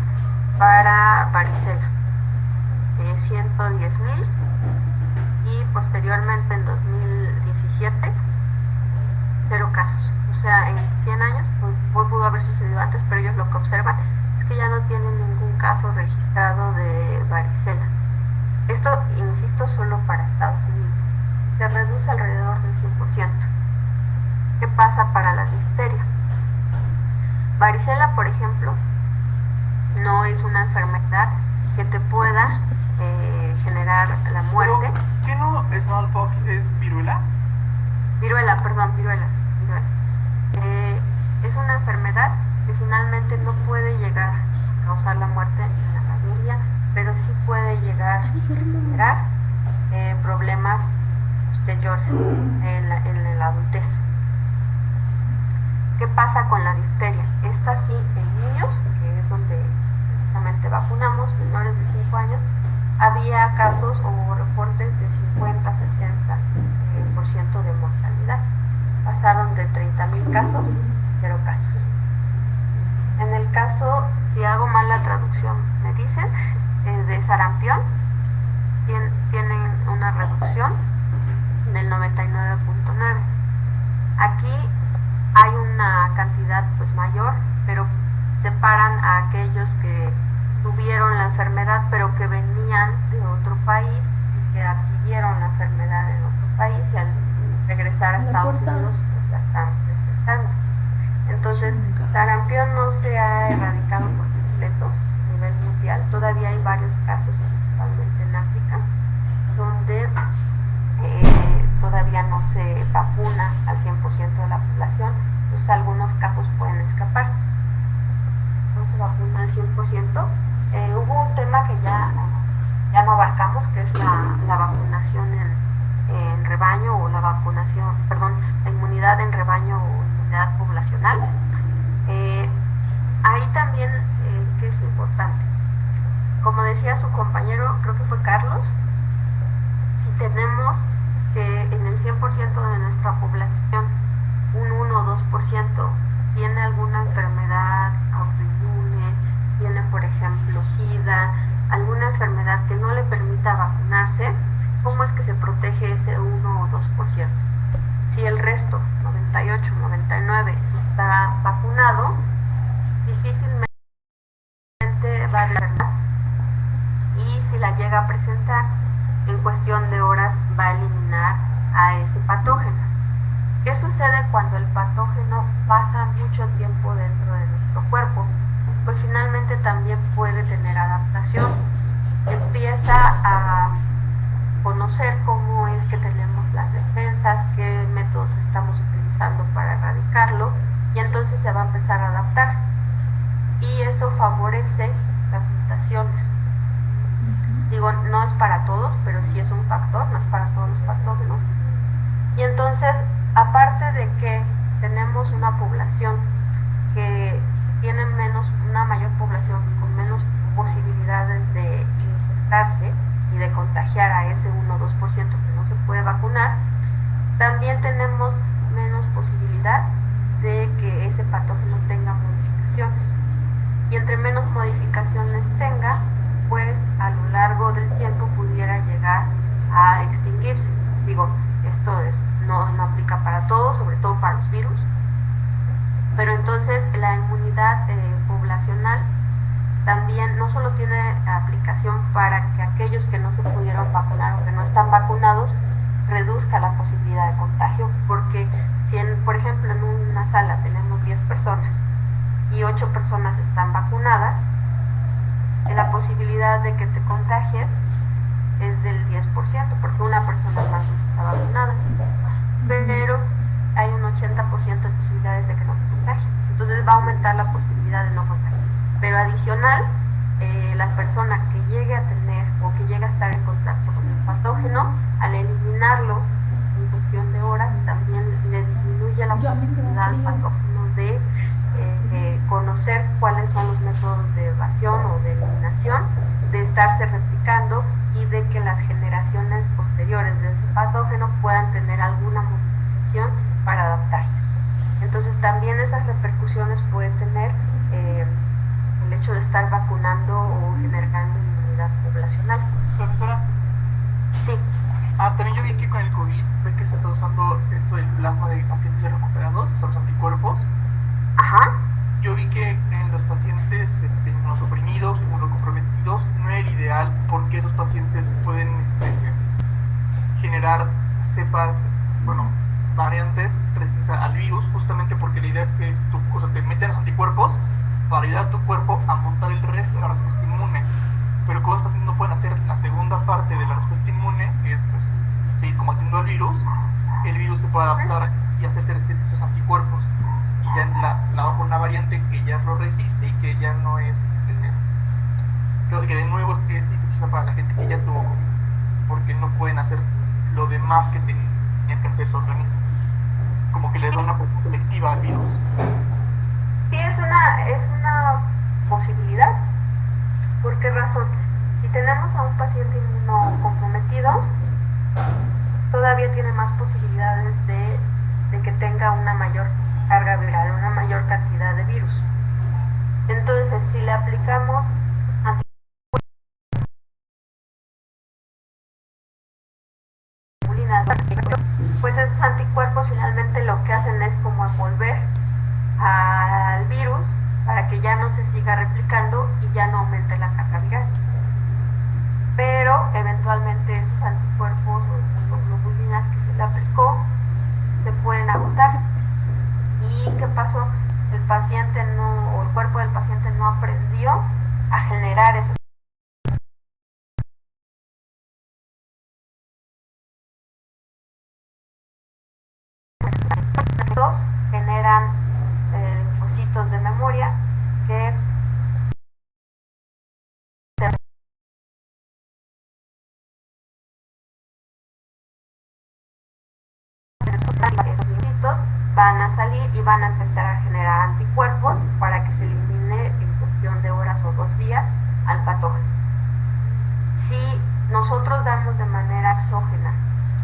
para varicela, 110,000, y posteriormente en 2017 0 casos. O sea, en 100 años pudo haber sucedido antes, pero ellos lo que observan es que ya no tienen ningún caso registrado de varicela. Esto, insisto, solo para Estados Unidos. Se reduce alrededor del 100%. ¿Qué pasa para la difteria? Varicela, por ejemplo, no es una enfermedad que te pueda generar la muerte. ¿Qué no smallpox es viruela? Viruela. Es una enfermedad que finalmente no puede llegar a causar la muerte en la mayoría, pero sí puede llegar a generar problemas posteriores en la adultez. ¿Qué pasa con la difteria? Esta sí en niños, que es donde precisamente vacunamos, menores de 5 años, había casos o reportes de 50, 60% de mortalidad. Pasaron de 30,000 casos a 0 casos. En el caso, si hago mal la traducción, me dicen, de sarampión, tienen una reducción del 99.9. Aquí hay una cantidad pues mayor, pero separan a aquellos que tuvieron la enfermedad pero que venían de otro país y que adquirieron la enfermedad en otro país y al regresar a Estados Unidos pues la están presentando. Entonces, sarampión no se ha erradicado por completo a nivel mundial. Todavía hay varios casos, principalmente en África, donde todavía no se vacuna al 100% de la población. Pues algunos casos pueden escapar. No se vacuna al 100%. Hubo un tema que ya no abarcamos, que es la vacunación en rebaño o la inmunidad en rebaño o inmunidad poblacional. Ahí también, ¿qué es lo importante? Como decía su compañero, creo que fue Carlos, si tenemos que en el 100% de nuestra población un 1 o 2% tiene alguna enfermedad autoinmune, tiene por ejemplo SIDA, alguna enfermedad que no le permita vacunarse, ¿cómo es que se protege ese 1 o 2%? Si el resto, 98, 99, está vacunado, difícilmente va a enfermar, y si la llega a presentar, en cuestión de horas va a eliminar a ese patógeno. ¿Qué sucede cuando el patógeno pasa mucho tiempo dentro de nuestro cuerpo? Pues finalmente también puede tener adaptación. Empieza a conocer cómo es que tenemos las defensas, qué métodos estamos utilizando para erradicarlo, y entonces se va a empezar a adaptar. Y eso favorece las mutaciones. Digo, no es para todos, pero sí es un factor, no es para todos los patógenos. Y entonces, aparte de que tenemos una población que tiene una mayor población con menos posibilidades de infectarse y de contagiar a ese 1 o 2% que no se puede vacunar, también tenemos menos posibilidad de que ese patógeno tenga modificaciones. Y entre menos modificaciones tenga, pues a lo largo del tiempo pudiera llegar a extinguirse. Digo, esto no aplica para todos, sobre todo para los virus, pero entonces la inmunidad poblacional también no solo tiene aplicación para que aquellos que no se pudieron vacunar o que no están vacunados reduzca la posibilidad de contagio, porque si por ejemplo en una sala tenemos 10 personas y 8 personas están vacunadas, la posibilidad de que te contagies es del 10%, porque una persona más no está vacunada, pero hay un 80% de posibilidades de que no te contagies. Entonces va a aumentar la posibilidad de no contagiarse. Pero adicional, la persona que llegue a tener o que llegue a estar en contacto con el patógeno, al eliminarlo en cuestión de horas, también le disminuye la posibilidad al patógeno de conocer cuáles son los métodos de evasión o de eliminación, de estarse replicando y de que las generaciones posteriores de ese patógeno puedan tener alguna modificación para adaptarse. Entonces también esas repercusiones puede tener el hecho de estar vacunando o generando inmunidad poblacional. Profesora. Sí. También yo vi que con el COVID, ve que se está usando esto del plasma de pacientes ya recuperados, o sea, los anticuerpos. Ajá. Yo vi que en los pacientes inmunosuprimidos, inmunocomprometidos, no era el ideal porque esos pacientes pueden generar cepas, variantes resistentes al virus, justamente porque la idea es que te meten los anticuerpos para ayudar a tu cuerpo a montar el resto de la respuesta inmune. pero como los pacientes no pueden hacer la segunda parte de la respuesta inmune, que es pues, seguir combatiendo al virus, el virus se puede adaptar y hacerse resistente a esos anticuerpos. Y ya una variante que ya lo resiste y que ya no es, que de nuevo es infecciosa para la gente que ya tuvo COVID, porque no pueden hacer lo demás que tenían que hacer su organismo. Como que les da una protección selectiva al virus. Sí, es una posibilidad. ¿Por qué razón? Si tenemos a un paciente inmunocomprometido, todavía tiene más posibilidades de que tenga una mayor carga viral, una mayor cantidad de virus. Entonces, si le aplicamos pues esos anticuerpos finalmente lo que hacen es como envolver al virus para que ya no se siga replicando y ya no aumente la carga viral. Pero eventualmente esos anticuerpos o globulinas que se le aplicó se pueden agotar. ¿Y qué pasó? El paciente o el cuerpo del paciente no aprendió a generar esos generan linfocitos de memoria que esos linfocitos van a salir y van a empezar a generar anticuerpos para que se elimine en cuestión de horas o 2 días al patógeno. Si nosotros damos de manera exógena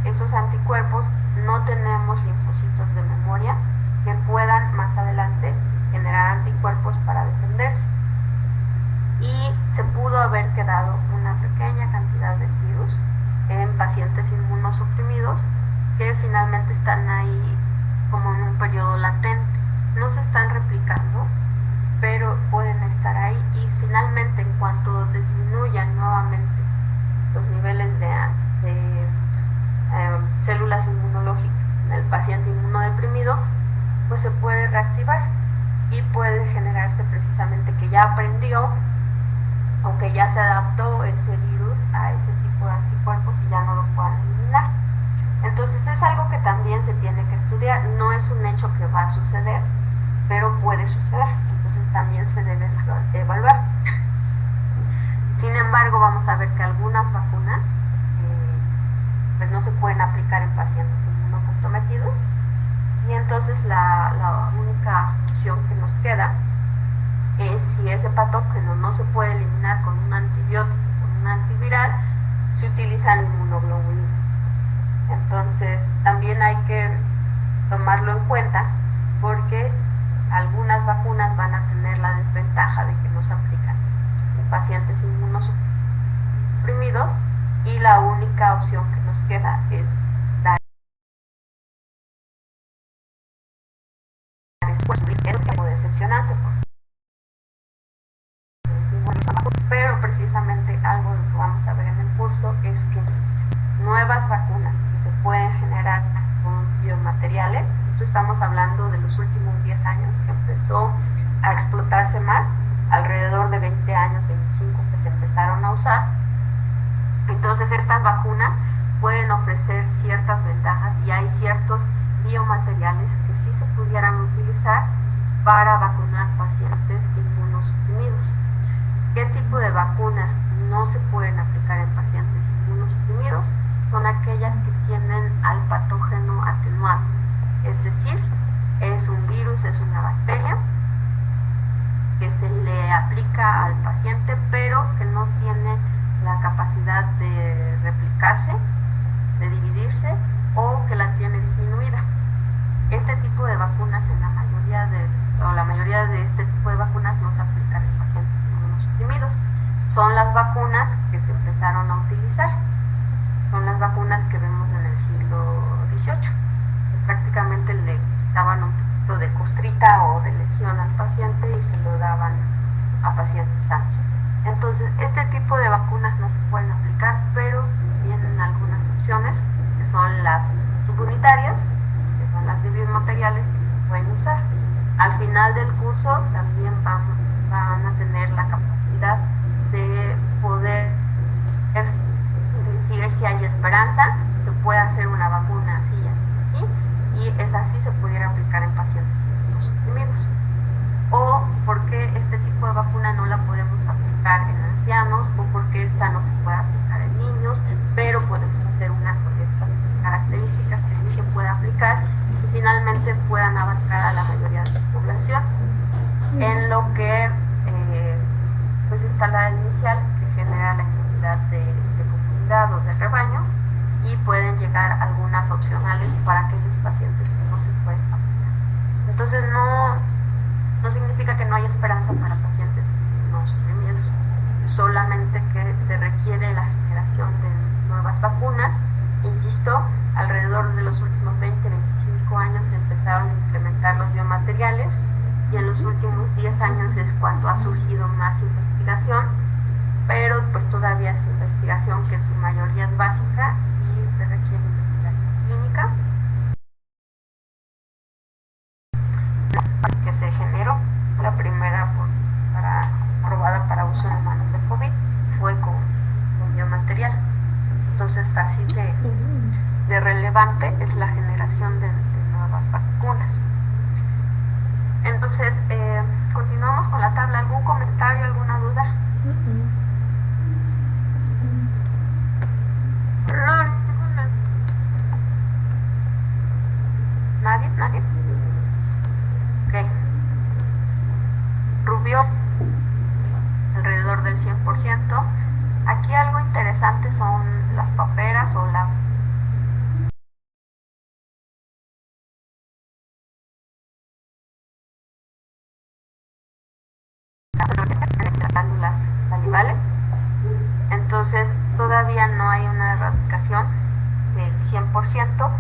esos anticuerpos, no tenemos linfocitos de memoria que puedan más adelante generar anticuerpos para defenderse. Y se pudo haber quedado una pequeña cantidad de virus en pacientes inmunosuprimidos que finalmente están ahí como en un periodo latente. No se están replicando, pero pueden estar ahí y finalmente en cuanto disminuyan nuevamente los niveles de células inmunológicas en el paciente inmunodeprimido, pues se puede reactivar y puede generarse precisamente que ya aprendió o que ya se adaptó ese virus a ese tipo de anticuerpos y ya no lo puedan eliminar. Entonces es algo que también se tiene que estudiar, no es un hecho que va a suceder, pero puede suceder, entonces también se debe evaluar. Sin embargo, vamos a ver que algunas vacunas pues no se pueden aplicar en pacientes inmunocomprometidos y entonces la única opción que nos queda es si ese patógeno no se puede eliminar con un antibiótico, con un antiviral, se utilizan inmunoglobulinas. Entonces también hay que tomarlo en cuenta porque algunas vacunas van a tener la desventaja de que no se aplican en pacientes inmunosuprimidos y la única opción que nos queda es dar es algo decepcionante pero precisamente algo que vamos a ver en el curso es que nuevas vacunas que se pueden generar con biomateriales, esto estamos hablando de los últimos 10 años que empezó a explotarse más, alrededor de 20 años, 25 que se empezaron a usar. Entonces estas vacunas pueden ofrecer ciertas ventajas y hay ciertos biomateriales que sí se pudieran utilizar para vacunar pacientes inmunosuprimidos. ¿Qué tipo de vacunas no se pueden aplicar en pacientes inmunosuprimidos? Son aquellas que tienen al patógeno atenuado, es decir, es un virus, es una bacteria que se le aplica al paciente pero que no tiene la capacidad de replicarse, de dividirse o que la tiene disminuida. Este tipo de vacunas la mayoría de este tipo de vacunas no se aplican en pacientes inmunosuprimidos. Son las vacunas que se empezaron a utilizar. Son las vacunas que vemos en el siglo XVIII, que prácticamente le daban un poquito de costrita o de lesión al paciente y se lo daban a pacientes sanos. Entonces, este tipo de vacunas no se pueden aplicar, pero vienen algunas opciones, que son las subunitarias, que son las de biomateriales que se pueden usar. Al final del curso también van a tener la capacidad de poder decir si hay esperanza, se puede hacer una vacuna así, así, así, y es así se pudiera aplicar en pacientes inmunosuprimidos. O por qué este tipo de vacuna no la podemos aplicar en ancianos, o por qué esta no se puede aplicar en niños, pero podemos hacer una con estas características que sí se puede aplicar y finalmente puedan abarcar a la mayoría de su población. En lo que pues está la inicial, que genera la inmunidad de comunidad o de rebaño, y pueden llegar algunas opcionales para aquellos pacientes que no se pueden aplicar. Entonces no significa que no haya esperanza para pacientes no suprimidos, solamente que se requiere la generación de nuevas vacunas. Insisto, alrededor de los últimos 20-25 años se empezaron a implementar los biomateriales, y en los últimos 10 años es cuando ha surgido más investigación, pero pues todavía es investigación que en su mayoría es básica y se requiere investigación clínica. Que se generó, la primera aprobada para uso en humanos de COVID fue con biomaterial. Entonces así de relevante es la generación de nuevas vacunas. Entonces, continuamos con la tabla. ¿Algún comentario, alguna duda? ¿Nadie? Ok. Rubio, alrededor del 100%. Aquí algo interesante son las paperas o las glándulas salivales. Entonces todavía no hay una erradicación del 100%,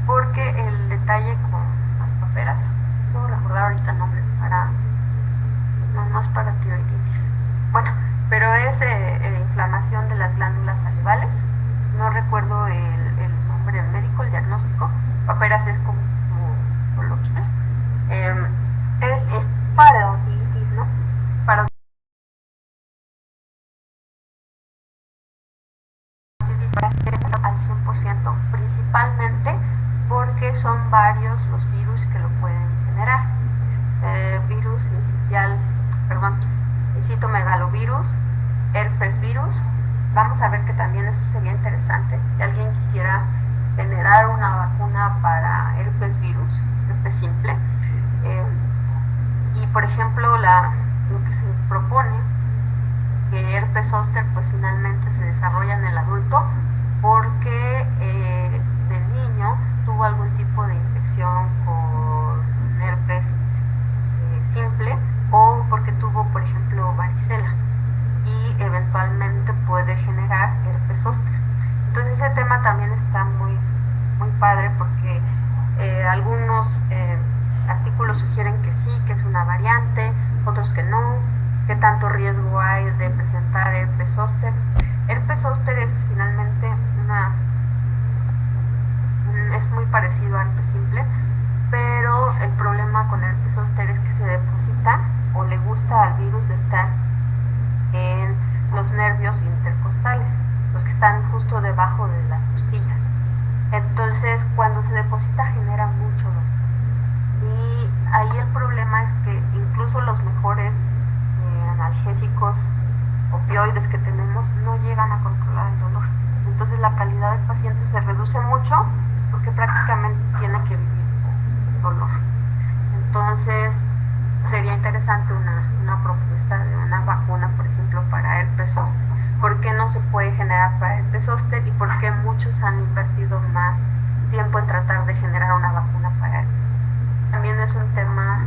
porque el detalle con las paperas, no puedo recordar ahorita el nombre, no es para tiroiditis, bueno, pero es inflamación de las glándulas salivales. No recuerdo el nombre médico, el diagnóstico. Paperas es como coloquial, es parotiditis, ¿no? Al 100%, principalmente porque son varios los virus que lo pueden generar. Virus citomegalovirus, herpes virus. Vamos a ver que también eso sería interesante. Si alguien quisiera generar una vacuna para herpes virus, herpes simple, y por ejemplo lo que se propone, que herpes zóster pues finalmente se desarrolla en el adulto porque de niño tuvo algún tipo de infección con herpes simple, o porque tuvo por ejemplo varicela, y eventualmente puede generar herpes zóster. Entonces ese tema también está muy padre, porque algunos artículos sugieren que sí, que es una variante, otros que no. ¿Qué tanto riesgo hay de presentar herpes zóster? Herpes zóster es finalmente es muy parecido a herpes simple, pero el problema con herpes zóster es que se deposita, o le gusta al virus estar en los nervios intercostales, los que están justo debajo de las costillas. Entonces cuando se deposita genera mucho dolor, y ahí el problema es que incluso los mejores analgésicos, opioides que tenemos, no llegan a controlar el dolor. Entonces la calidad del paciente se reduce mucho, porque prácticamente tiene que vivir con dolor. Entonces sería interesante una propuesta de una vacuna, por ejemplo, para herpes zóster. ¿Por qué no se puede generar para herpes zóster, y por qué muchos han invertido más tiempo en tratar de generar una vacuna para herpes? También es un tema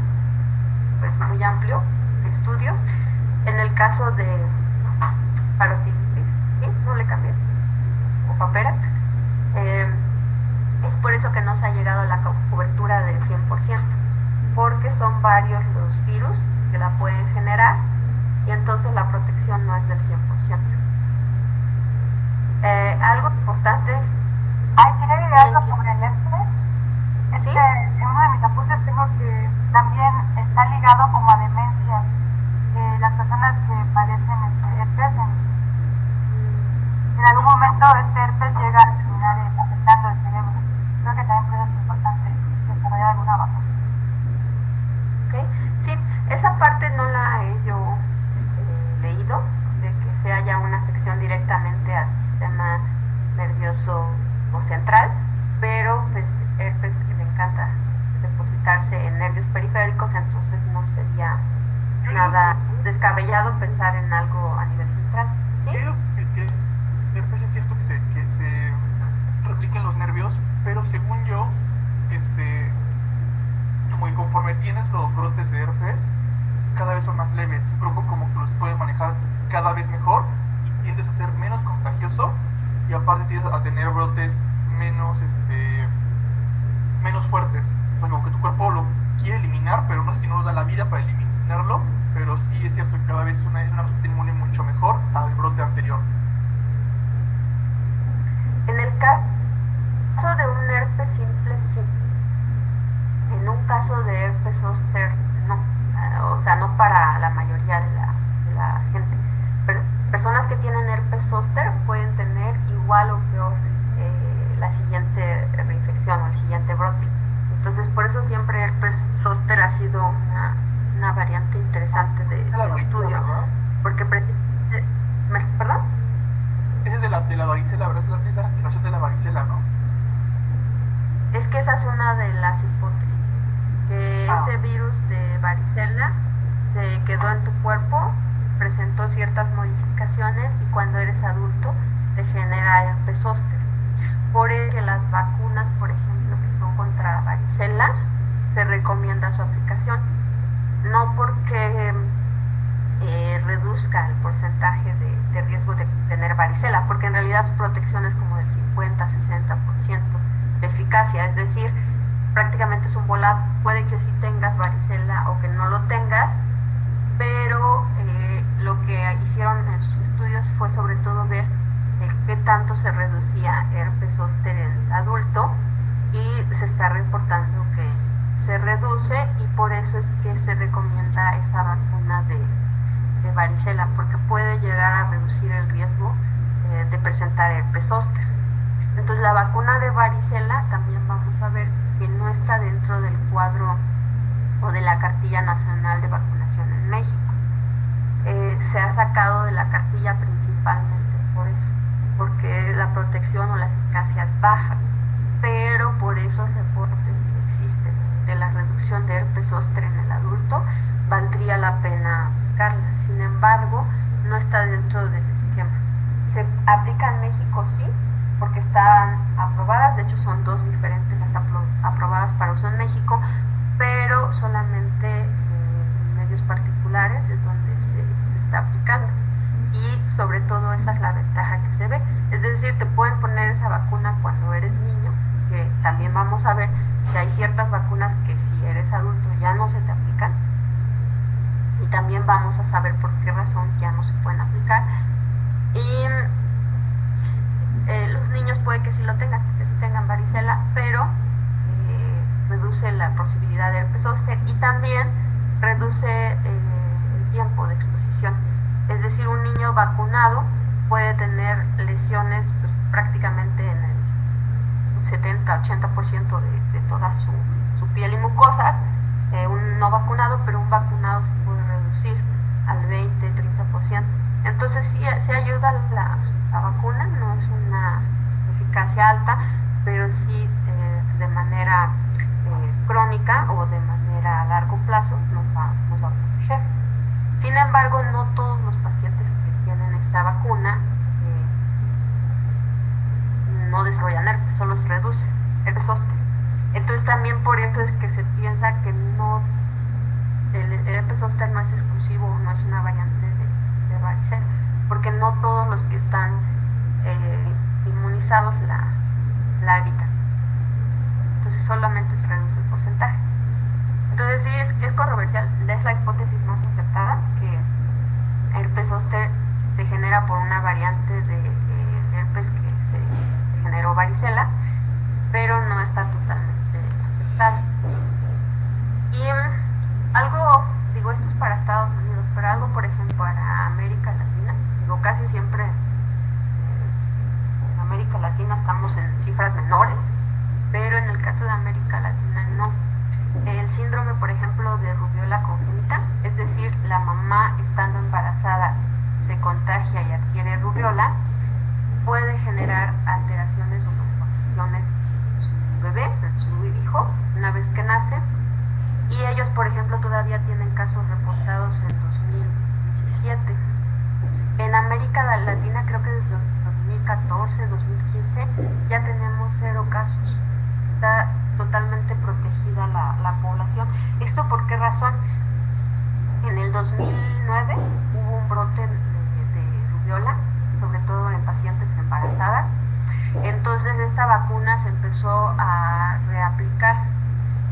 pues muy amplio de estudio. En el caso de parotiditis, ¿sí? No le cambié, o paperas, es por eso que no se ha llegado a la cobertura del 100%, porque son varios los virus que la pueden generar, y entonces la protección no es del 100%. Algo importante. ¿Quiere agregar algo sobre el herpes? Es ¿Sí? que en uno de mis apuntes tengo que también está ligado como a demencias. las personas que padecen herpes, en algún momento este herpes llega a terminar afectando el cerebro. Creo que también por eso es importante desarrollar alguna vacuna. ¿Ok? Sí, esa parte no la he yo leído, de que se haya una afección directamente al sistema nervioso o central, pero pues herpes le encanta depositarse en nervios periféricos, entonces no sería nada descabellado pensar en algo a nivel central. ¿Sí? Creo que el herpes es cierto que se replica en los nervios, pero según yo, como que conforme tienes los brotes de herpes, cada vez son más leves. Tu cuerpo como que los puede manejar cada vez mejor y tiendes a ser menos contagioso, y aparte tiendes a tener brotes menos fuertes. O sea, como que tu cuerpo lo quiere eliminar, pero no sé si nos da la vida para eliminarlo, pero sí es cierto que cada vez es una respuesta inmune mucho mejor al brote anterior. En el caso de un herpes simple, sí. En un caso de herpes zóster, no. O sea, no para la mayoría de la gente. Pero personas que tienen herpes zóster pueden tener igual o peor la siguiente reinfección o el siguiente brote. Entonces, por eso siempre herpes zóster ha sido una variante interesante de estudio. Porque, ¿perdón? Ese es de la varicela, ¿verdad? Es la relación de la varicela, ¿no? Es que esa es una de las hipótesis, que ese virus de varicela se quedó en tu cuerpo, presentó ciertas modificaciones y cuando eres adulto te genera herpes zóster. Por ello que las vacunas, por ejemplo, que son contra varicela, se recomienda su aplicación. No porque reduzca el porcentaje de riesgo de tener varicela, porque en realidad su protección es como del 50-60% de eficacia, es decir, prácticamente es un volado. Puede que sí tengas varicela o que no lo tengas, pero lo que hicieron en sus estudios fue sobre todo ver qué tanto se reducía herpes zóster en el adulto, y se está reportando que se reduce, y por eso es que se recomienda esa vacuna de varicela, porque puede llegar a reducir el riesgo de presentar herpes zóster. Entonces la vacuna de varicela también vamos a ver que no está dentro del cuadro o de la cartilla nacional de vacunación en México. Se ha sacado de la cartilla principalmente por eso, porque la protección o la eficacia es baja, pero por esos reportes que existen de la reducción de herpes zóster en el adulto, valdría la pena aplicarla. Sin embargo, no está dentro del esquema. Se aplica en México, sí, porque están aprobadas, de hecho son dos diferentes las aprobadas para uso en México, pero solamente en medios particulares es donde se está aplicando, y sobre todo esa es la ventaja que se ve, es decir, te pueden poner esa vacuna cuando eres niño, que también vamos a ver que hay ciertas vacunas que si eres adulto ya no se te aplican, y también vamos a saber por qué razón ya no se pueden aplicar, y los niños puede que sí lo tengan, que sí tengan varicela, pero reduce la posibilidad de herpes zóster, y también reduce el tiempo de exposición. Es decir, un niño vacunado puede tener lesiones pues, prácticamente en el 70-80% de toda su piel y mucosas. Un no vacunado, pero un vacunado se puede reducir al 20-30%. Entonces sí ayuda la vacuna, no es una eficacia alta, pero sí de manera crónica o de manera a largo plazo nos va a proteger. Sin embargo, no todos los pacientes que tienen esta vacuna no desarrollan herpes, solo se reduce herpes zóster. Entonces también por eso es que se piensa que el herpes zóster no es exclusivo, no es una variante de varicela, porque no todos los que están inmunizados la evitan. Entonces solamente se reduce el porcentaje. Entonces sí es controversial, es la hipótesis más aceptada, que herpes zóster se genera por una variante de herpes que se generó varicela, pero no está totalmente aceptada. Y algo, digo, esto es para Estados Unidos, pero algo casi siempre en América Latina estamos en cifras menores, pero en el caso de América Latina no. El síndrome, por ejemplo, de rubiola congénita, es decir, la mamá estando embarazada se contagia y adquiere rubiola, puede generar alteraciones o malformaciones en su bebé, en su hijo, una vez que nace. Y ellos, por ejemplo, todavía tienen casos reportados en 2017. En América Latina, creo que desde 2014, 2015, ya tenemos 0 casos. Está totalmente protegida la población. ¿Esto por qué razón? En el 2009 hubo un brote de rubiola, sobre todo en pacientes embarazadas. Entonces esta vacuna se empezó a reaplicar,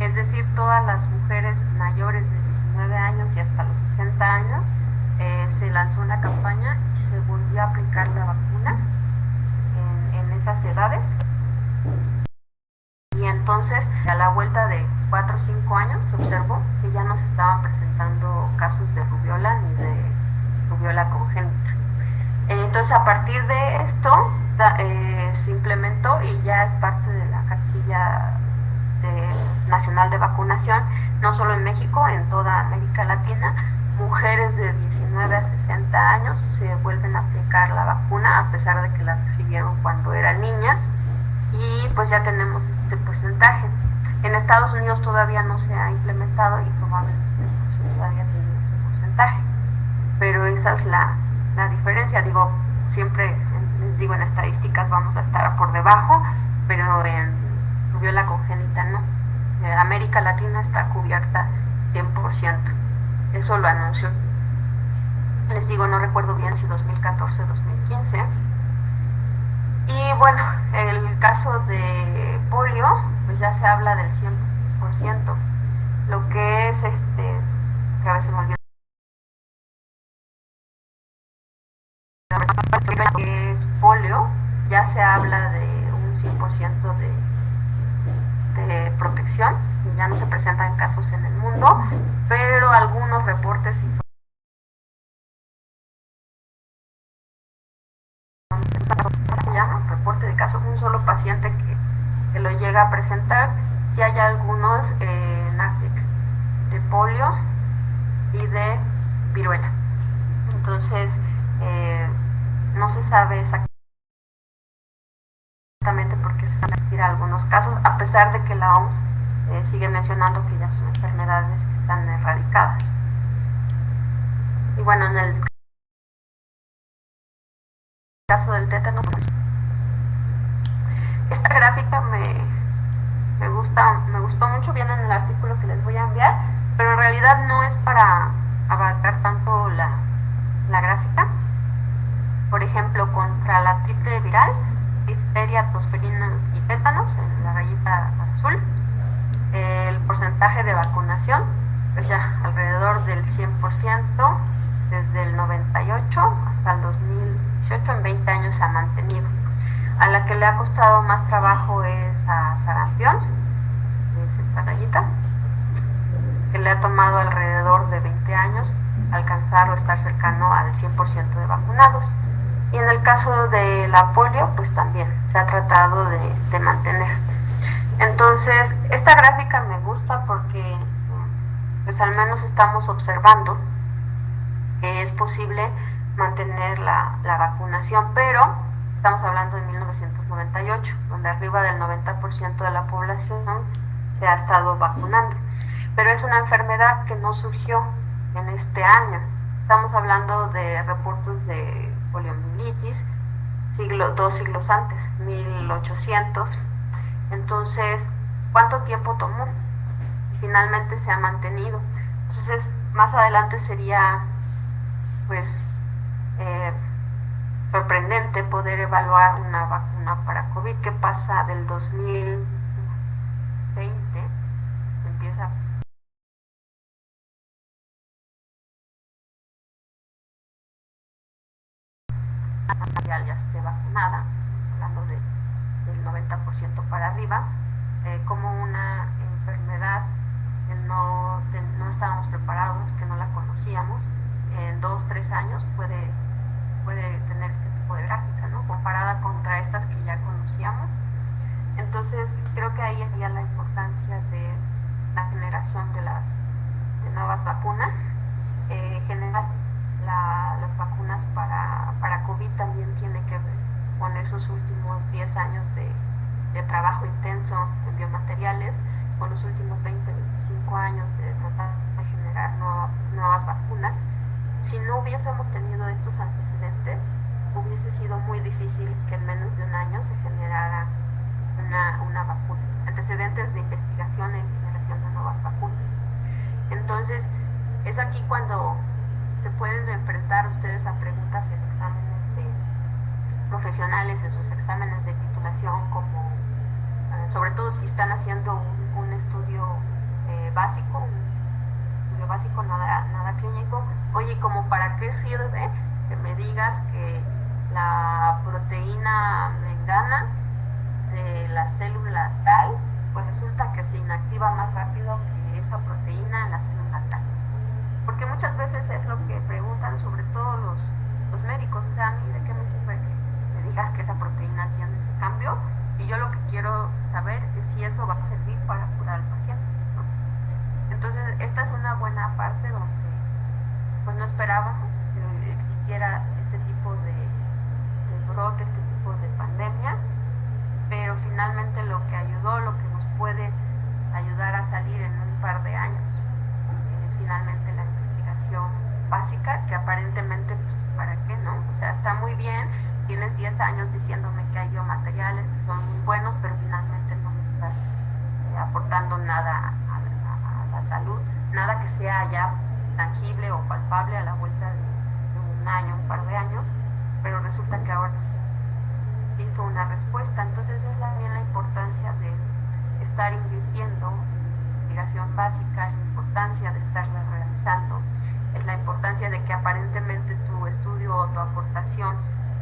es decir, todas las mujeres mayores de 19 años y hasta los 60 años se lanzó una campaña y se volvió a aplicar la vacuna en esas edades. Y entonces, a la vuelta de 4 o 5 años, se observó que ya no se estaban presentando casos de rubiola ni de rubiola congénita. Entonces, a partir de esto, se implementó y ya es parte de la cartilla nacional de vacunación, no solo en México, en toda América Latina. Mujeres de 19 a 60 años se vuelven a aplicar la vacuna, a pesar de que la recibieron cuando eran niñas. Y pues ya tenemos este porcentaje. En Estados Unidos todavía no se ha implementado y probablemente pues, todavía tiene ese porcentaje. Pero esa es la diferencia. Digo, siempre les digo, en estadísticas vamos a estar por debajo, pero en rubiola congénita no. América Latina está cubierta 100%. Eso lo anunció. Les digo, no recuerdo bien si 2014 o 2015. Y bueno, el caso de polio, pues ya se habla del 100%. Lo que es que a veces me olvido, que es polio, ya se habla de un 100% de protección, y ya no se presentan casos en el mundo, pero algunos reportes sí son se llama reporte de caso, un solo paciente que lo llega a presentar. Si hay algunos en África de polio y de viruela. Entonces no se sabe exactamente por qué se asistir a algunos casos, a pesar de que la OMS sigue mencionando que ya son enfermedades que están erradicadas. Y bueno, en el caso del tétano, esta gráfica me gustó mucho, viene en el artículo que les voy a enviar, pero en realidad no es para abarcar tanto la gráfica. Por ejemplo, contra la triple viral, difteria, tosferinas y tétanos, en la rayita azul, el porcentaje de vacunación, pues ya alrededor del 100%, desde el 98 hasta el 2018, en 20 años se ha mantenido. A la que le ha costado más trabajo es a sarampión, es esta rayita, que le ha tomado alrededor de 20 años alcanzar o estar cercano al 100% de vacunados. Y en el caso de la polio, pues también se ha tratado de mantener. Entonces, esta gráfica me gusta porque pues al menos estamos observando que es posible mantener la vacunación, pero estamos hablando de 1998, donde arriba del 90% de la población se ha estado vacunando. Pero es una enfermedad que no surgió en este año. Estamos hablando de reportes de poliomielitis 2 siglos antes, 1800. Entonces, ¿cuánto tiempo tomó? Y finalmente se ha mantenido. Entonces, más adelante sería, pues, sorprendente poder evaluar una vacuna para COVID. ¿Qué pasa del 2020? Empieza ya esté vacunada, hablando del 90% para arriba, como una enfermedad que no estábamos preparados, que no la conocíamos, en 2-3 años puede puede tener este tipo de gráfica, ¿no? Comparada contra estas que ya conocíamos. Entonces, creo que ahí había la importancia de la generación de nuevas vacunas. Generar las vacunas para COVID también tiene que ver con esos últimos 10 años de trabajo intenso en biomateriales, con los últimos 20-25 años de tratar de generar nuevas vacunas. Si no hubiésemos tenido estos antecedentes, hubiese sido muy difícil que en menos de un año se generara una vacuna. Antecedentes de investigación en generación de nuevas vacunas. Entonces, es aquí cuando se pueden enfrentar ustedes a preguntas en exámenes profesionales, en sus exámenes de titulación, como sobre todo si están haciendo un estudio básico, nada clínico. Oye, ¿como para qué sirve que me digas que la proteína mengana de la célula tal, pues resulta que se inactiva más rápido que esa proteína en la célula tal? Porque muchas veces es lo que preguntan, sobre todo los médicos. O sea, a mí, ¿de qué me sirve que me digas que esa proteína tiene ese cambio? Si yo lo que quiero saber es si eso va a servir para curar al paciente, ¿no? Entonces, esta es una buena parte donde pues no esperábamos que existiera este tipo de brote, este tipo de pandemia, pero finalmente lo que ayudó, lo que nos puede ayudar a salir en un par de años, es finalmente la investigación básica, que aparentemente, pues, ¿para qué no? O sea, está muy bien, tienes 10 años diciéndome que hay biomateriales que son muy buenos, pero finalmente no me estás aportando nada a la salud, nada que sea ya tangible o palpable a la vuelta de un año, un par de años, pero resulta que ahora sí fue una respuesta. Entonces es también la importancia de estar invirtiendo en investigación básica, la importancia de estarla realizando, es la importancia de que aparentemente tu estudio o tu aportación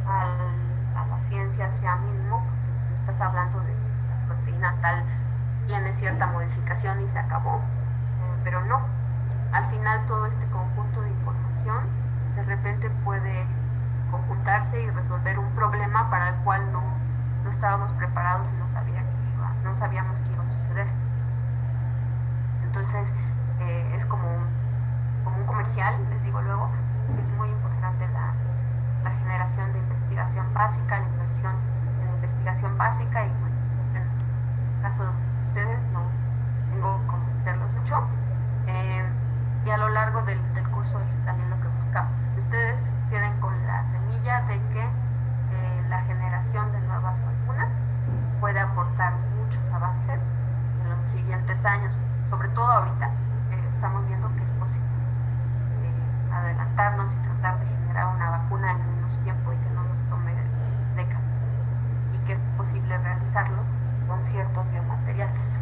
a la ciencia sea mínimo, porque pues estás hablando de que la proteína tal tiene cierta modificación y se acabó, pero no. Al final todo este conjunto de información de repente puede conjuntarse y resolver un problema para el cual no estábamos preparados y no sabíamos que iba a suceder. Entonces es como un comercial, les digo luego, es muy importante la generación de investigación básica, la inversión en investigación básica, y bueno, en el caso de ustedes no tengo que convencerlos mucho. Y a lo largo del curso es también lo que buscamos, que ustedes queden con la semilla de que la generación de nuevas vacunas puede aportar muchos avances en los siguientes años, sobre todo ahorita estamos viendo que es posible adelantarnos y tratar de generar una vacuna en menos tiempo y que no nos tome décadas, y que es posible realizarlo con ciertos biomateriales.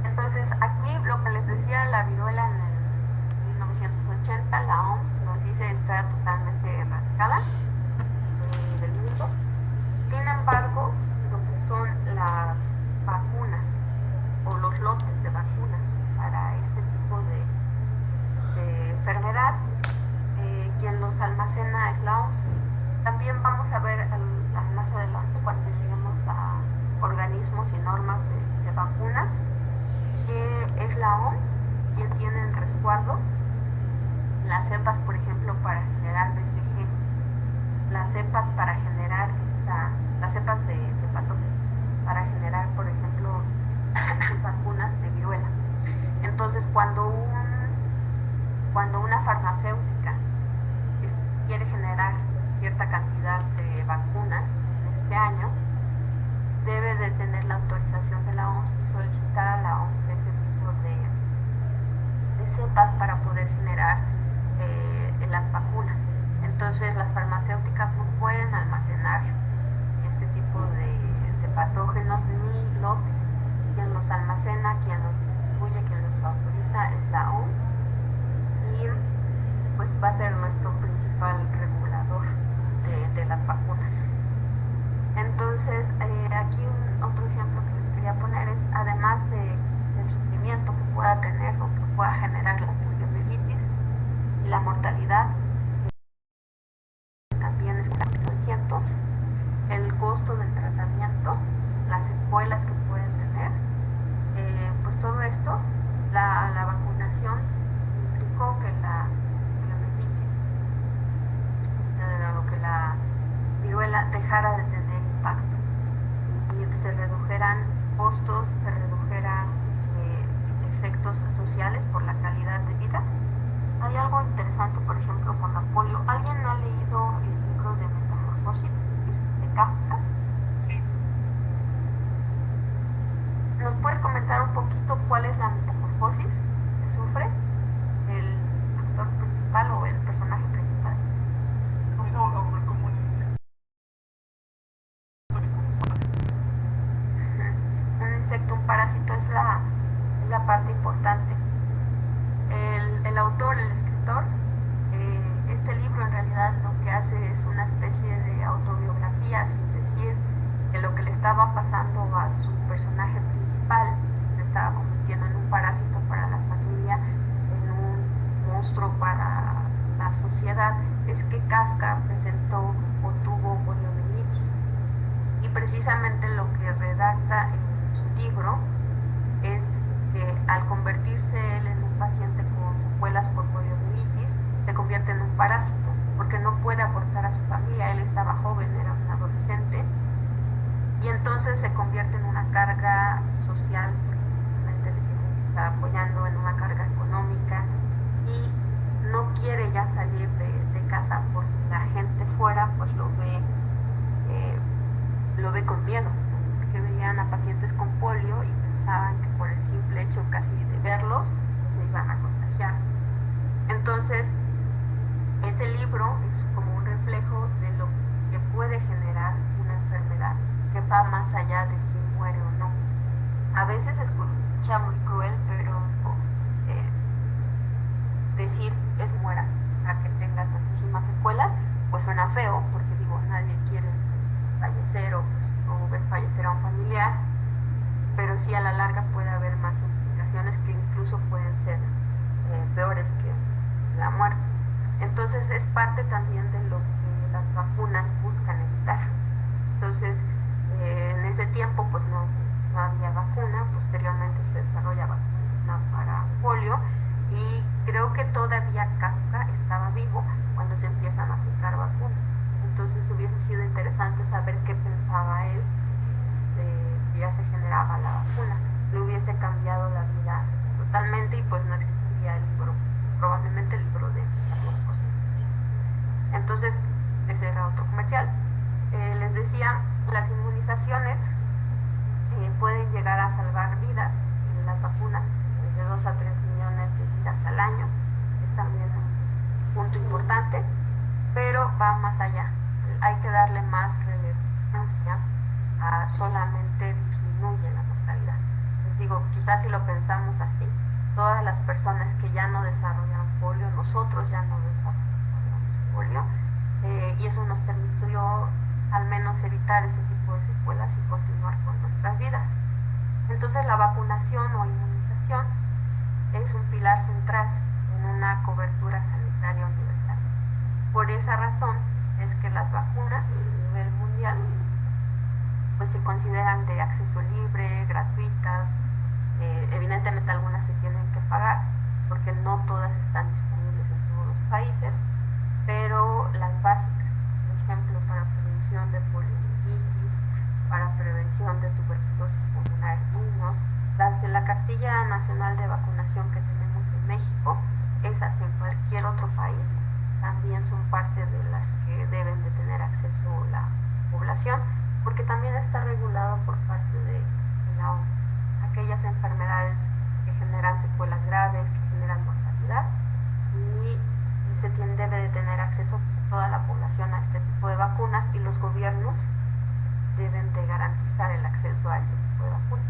Entonces, aquí lo que les decía, la viruela en el 1980, la OMS nos dice está totalmente erradicada del mundo. Sin embargo, lo que son las vacunas o los lotes de vacunas para este tipo de enfermedad, quien los almacena es la OMS. También vamos a ver más adelante, cuando lleguemos a organismos y normas de vacunas, que es la OMS quien tiene en resguardo las cepas, por ejemplo, para generar BCG, las cepas para generar las cepas de patógenos, para generar, por ejemplo, vacunas de viruela. Entonces, cuando una farmacéutica quiere generar cierta cantidad de vacunas en este año, debe de tener la autorización de la OMS y solicitar a la OMS ese tipo de cepas para poder generar las vacunas. Entonces las farmacéuticas no pueden almacenar este tipo de patógenos ni lotes. Quien los almacena, quien los distribuye, quien los autoriza es la OMS, y pues va a ser nuestro principal regulador de las vacunas. Entonces, aquí otro ejemplo que les quería poner es, además del sufrimiento que pueda tener o que pueda generar la poliomielitis y la mortalidad, 1900, el costo del tratamiento, las secuelas que pueden tener, pues todo esto, la vacunación implicó que la meningitis o que la viruela dejara de tener impacto y se redujeran costos, se redujeran efectos sociales por la calidad de vida. Hay algo interesante, por ejemplo, con la polio. ¿Alguien ha leído el libro de Metamorfosis de Kafka? Sí. ¿Nos puedes comentar un poquito cuál es la metamorfosis que sufre el actor principal o el personaje principal? Como un insecto. Un insecto, un parásito es la parte importante. El autor, el escritor, este libro en realidad lo que hace es una especie de autobiografía, sin decir que lo que le estaba pasando a su personaje principal se estaba convirtiendo en un parásito para la familia, en un monstruo para la sociedad, es que Kafka presentó o tuvo poliomielitis. Y precisamente lo que redacta en su libro es que al convertirse él en un paciente con secuelas por poliomielitis, se convierte en un parásito, porque no puede aportar a su familia. Él estaba joven, era un adolescente, y entonces se convierte en una carga social, porque realmente le tienen que estar apoyando, en una carga económica, y no quiere ya salir de casa porque la gente fuera pues lo ve con miedo, porque veían a pacientes con polio y pensaban que por el simple hecho casi de verlos pues, se iban a contagiar. Entonces, ese libro es como un reflejo de lo que puede generar una enfermedad que va más allá de si muere o no. A veces se escucha muy cruel, pero decir es muera a que tenga tantísimas secuelas, pues suena feo, porque digo, nadie quiere fallecer o ver fallecer a un familiar, pero sí a la larga puede haber más implicaciones que incluso pueden ser peores que la muerte. Entonces es parte también de lo que las vacunas buscan evitar. Entonces en ese tiempo pues no había vacuna, posteriormente se desarrolla vacuna para polio y creo que todavía Kafka estaba vivo cuando se empiezan a aplicar vacunas. Entonces hubiese sido interesante saber qué pensaba él de que ya se generaba la vacuna. Le hubiese cambiado la vida totalmente y pues no existiría el libro, probablemente el libro de Metamorfosis. Entonces, ese era otro comercial. Les decía, las inmunizaciones pueden llegar a salvar vidas, las vacunas de 2 a 3 millones de vidas al año, es también un punto importante, pero va más allá. Hay que darle más relevancia a solamente disminuye la mortalidad. Les digo, quizás si lo pensamos así, todas las personas que ya no desarrollan polio, nosotros ya no desarrollamos polio, y eso nos permitió al menos evitar ese tipo de secuelas y continuar con nuestras vidas. Entonces la vacunación o inmunización es un pilar central en una cobertura sanitaria universal. Por esa razón es que las vacunas a nivel mundial pues se consideran de acceso libre, gratuitas. Evidentemente algunas se tienen que pagar porque no todas están disponibles en todos los países, pero las básicas, por ejemplo, para prevención de poliomielitis, para prevención de tuberculosis pulmonar en niños, las de la cartilla nacional de vacunación que tenemos en México, esas en cualquier otro país también son parte de las que deben de tener acceso la población, porque también está regulado por parte de la OMS. Aquellas enfermedades que generan secuelas graves, que generan mortalidad, y debe de tener acceso toda la población a este tipo de vacunas y los gobiernos deben de garantizar el acceso a ese tipo de vacunas.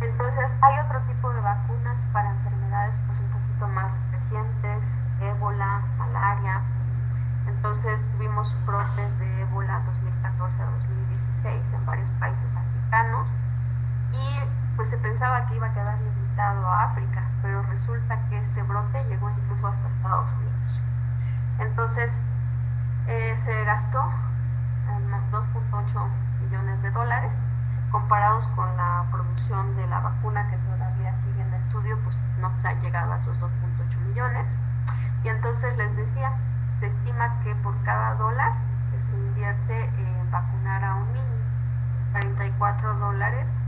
Entonces hay otro tipo de vacunas para enfermedades pues un poquito más recientes, ébola, malaria. Entonces tuvimos brotes de ébola 2014 a 2016 en varios países africanos y pues se pensaba que iba a quedar limitado a África, pero resulta que este brote llegó incluso hasta Estados Unidos. Entonces Se gastó 2.8 millones de dólares. Comparados con la producción de la vacuna que todavía sigue en estudio, pues no se han llegado a esos 2.8 millones. Y entonces les decía, se estima que por cada dólar que se invierte en vacunar a un niño, 44 dólares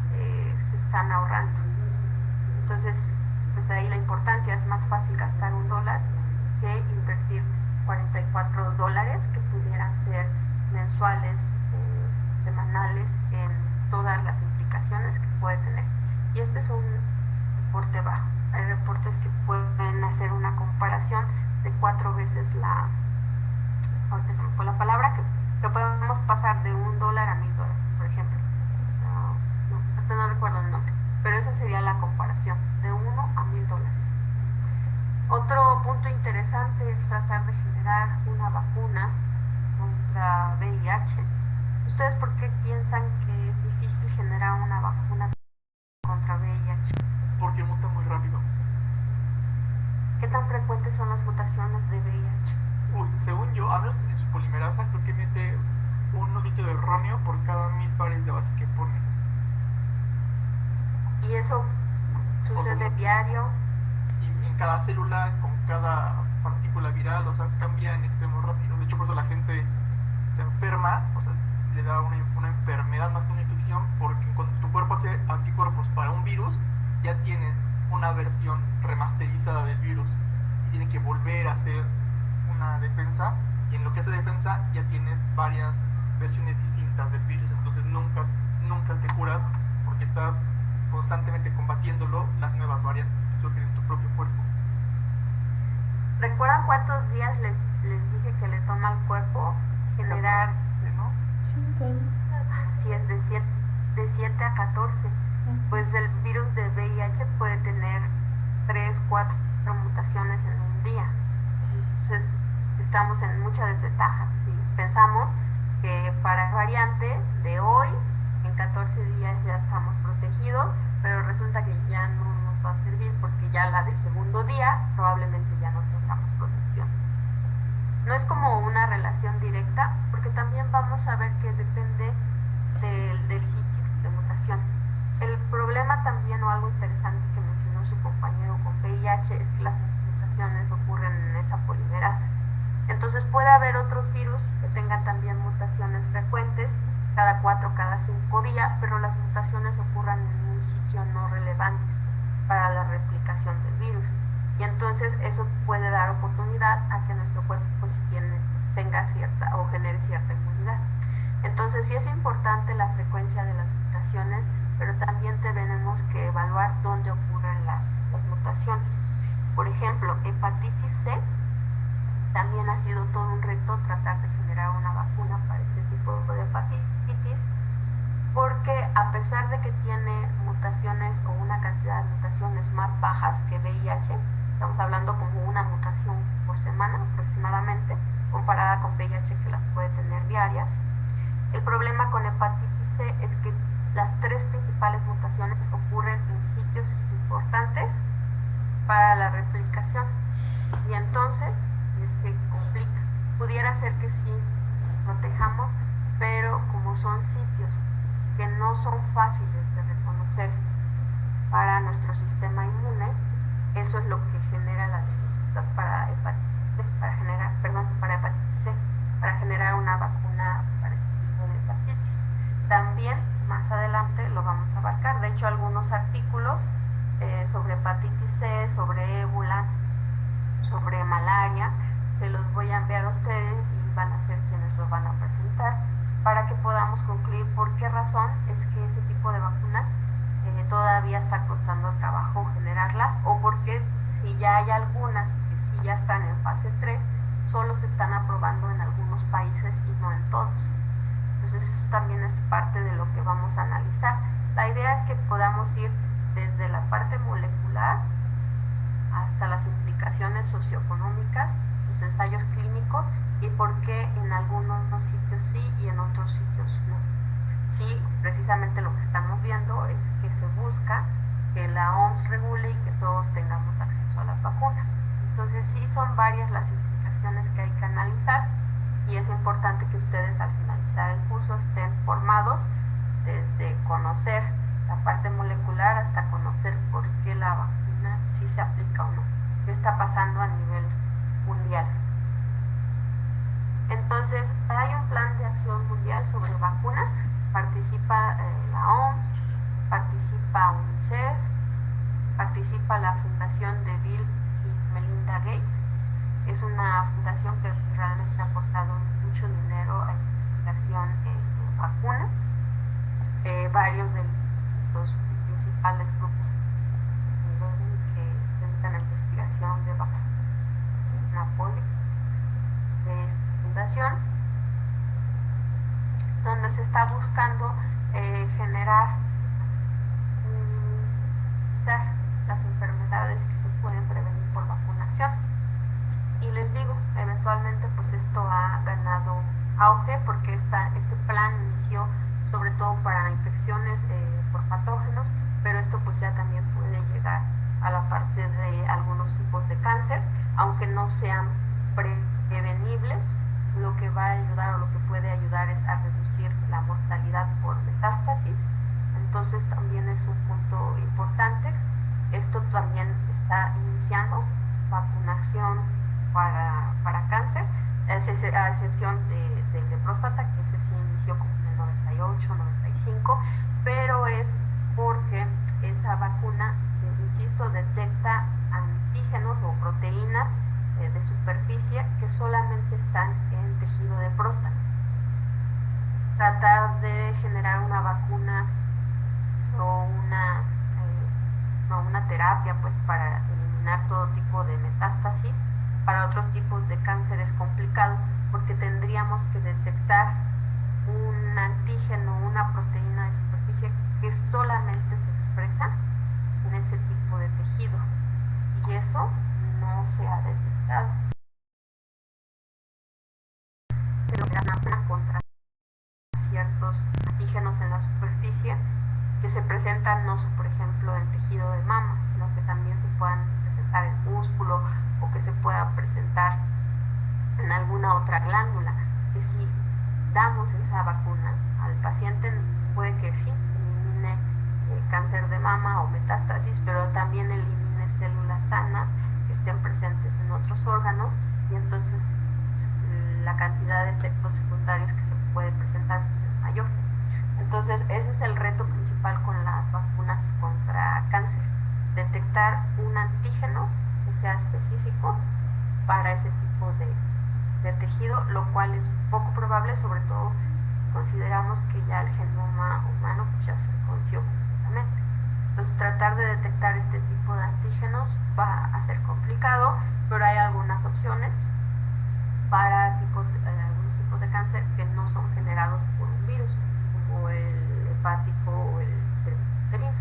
se están ahorrando. Entonces, pues ahí la importancia, es más fácil gastar un dólar que invertir 44 dólares que pudieran ser mensuales, semanales, en todas las implicaciones que puede tener. Y este es un reporte bajo. Hay reportes que pueden hacer una comparación de 4 veces ahorita se me fue la palabra, que podemos pasar de $1 a $1,000, por ejemplo. No recuerdo el nombre, pero esa sería la comparación, de $1 a $1,000. Otro punto interesante es tratar de generar una vacuna contra VIH. ¿Ustedes por qué piensan que es difícil generar una vacuna contra VIH? Porque muta muy rápido. ¿Qué tan frecuentes son las mutaciones de VIH? Según yo, a menos en su polimerasa, creo que mete un núcleo erróneo por cada 1000 pares de bases que pone. ¿Y eso sucede diario? Y en cada célula, con cada partícula viral, o sea, cambia en extremo rápido. De hecho, por eso la gente se enferma, o sea, le da una enfermedad más que una infección, porque cuando tu cuerpo hace anticuerpos para un virus, ya tienes una versión remasterizada del virus y tiene que volver a hacer una defensa, y en lo que hace defensa ya tienes varias versiones distintas del virus. Entonces nunca te curas, porque estás constantemente combatiéndolo, las nuevas variantes que surgen en tu propio cuerpo. ¿Recuerdan cuántos días les dije que le toma al cuerpo generar? 5. Así es, de 7 a 14. Pues el virus de VIH puede tener 3, 4 mutaciones en un día. Entonces estamos en mucha desventaja. Si pensamos que para la variante de hoy, en 14 días ya estamos protegidos, pero resulta que ya no nos va a servir, porque ya la del segundo día probablemente ya no tengamos protección. No es como una relación directa, porque también vamos a ver que depende del sitio de mutación. El problema también, o algo interesante que mencionó su compañero con VIH, es que las mutaciones ocurren en esa polimerasa. Entonces puede haber otros virus que tengan también mutaciones frecuentes, cada 4, cada 5 días, pero las mutaciones ocurran en un sitio no relevante para la replicación del virus. Y entonces eso puede dar oportunidad a que nuestro cuerpo pues tenga cierta o genere cierta inmunidad. Entonces sí es importante la frecuencia de las mutaciones, pero también tenemos que evaluar dónde ocurren las mutaciones. Por ejemplo, hepatitis C, también ha sido todo un reto tratar de generar una vacuna para este tipo de hepatitis, porque a pesar de que tiene mutaciones o una cantidad de mutaciones más bajas que VIH, estamos hablando como una mutación por semana aproximadamente, comparada con VIH que las puede tener diarias. El problema con hepatitis C es que las 3 principales mutaciones ocurren en sitios importantes para la replicación, y entonces es que complica. Pudiera ser que sí protejamos, pero como son sitios que no son fáciles de reconocer para nuestro sistema inmune, eso es lo que genera la dificultad para hepatitis C, para generar una vacuna para este tipo de hepatitis. También más adelante lo vamos a abarcar. De hecho, algunos artículos sobre hepatitis C, sobre ébola, sobre malaria, se los voy a enviar a ustedes y van a ser quienes lo van a presentar, para que podamos concluir por qué razón es que ese tipo de vacunas todavía está costando trabajo generarlas, o porque si ya hay algunas que sí ya están en fase 3, solo se están aprobando en algunos países y no en todos. Entonces eso también es parte de lo que vamos a analizar. La idea es que podamos ir desde la parte molecular hasta las implicaciones socioeconómicas, los ensayos clínicos, y por qué en algunos sitios sí y en otros sitios no. Sí, precisamente lo que estamos viendo es que se busca que la OMS regule y que todos tengamos acceso a las vacunas. Entonces sí son varias las implicaciones que hay que analizar, y es importante que ustedes al finalizar el curso estén formados desde conocer la parte molecular hasta conocer por qué la vacuna sí se aplica o no, qué está pasando a nivel mundial. Entonces, hay un plan de acción mundial sobre vacunas, participa la OMS, participa UNICEF, participa la fundación de Bill y Melinda Gates. Es una fundación que realmente ha aportado mucho dinero a investigación en vacunas. Varios de los principales grupos que se dedican a la investigación de vacuna polio de esta fundación, donde se está buscando generar, minimizar las enfermedades que se pueden prevenir por vacunación. Y les digo, eventualmente pues esto ha ganado auge porque este plan inició sobre todo para infecciones por patógenos, pero esto pues ya también puede llegar a la parte de algunos tipos de cáncer, aunque no sean prevenibles. Lo que va a ayudar o lo que puede ayudar es a reducir la mortalidad por metástasis. Entonces también es un punto importante. Esto también está iniciando vacunación para cáncer, a excepción del de próstata, que ese sí inició como en el 98, 95, pero es porque esa vacuna, insisto, detecta antígenos o proteínas de superficie que solamente están en tejido de próstata. Tratar de generar una vacuna o una terapia pues para eliminar todo tipo de metástasis para otros tipos de cáncer es complicado porque tendríamos que detectar un antígeno, una proteína de superficie que solamente se expresa en ese tipo de tejido, y eso no se ha detectado. Pero una contra ciertos antígenos en la superficie que se presentan no por ejemplo en tejido de mama, sino que también se puedan presentar en músculo o que se pueda presentar en alguna otra glándula, que si damos esa vacuna al paciente puede que sí elimine cáncer de mama o metástasis, pero también elimine células sanas que estén presentes en otros órganos, y entonces la cantidad de efectos secundarios que se puede presentar pues es mayor. Entonces ese es el reto principal con las vacunas contra cáncer, detectar un antígeno que sea específico para ese tipo de tejido, lo cual es poco probable, sobre todo si consideramos que ya el genoma humano pues ya se secuenció completamente. Entonces tratar de detectar este tipo de antígenos va a ser complicado, pero hay algunas opciones para algunos tipos de cáncer que no son generados por un virus, como el hepático o el cervicuterino.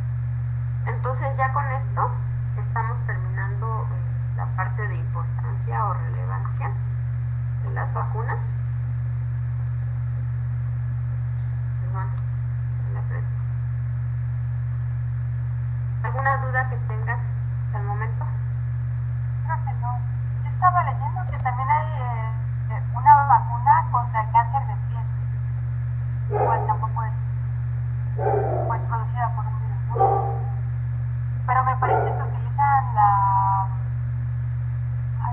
Entonces ya con esto estamos terminando la parte de importancia o relevancia de las vacunas. Perdón, ¿alguna duda que tengan hasta el momento? Creo que no. Yo estaba leyendo que también hay una vacuna contra el cáncer de piel, igual tampoco es pues producida por un virus, ¿no? Pero me parece que utilizan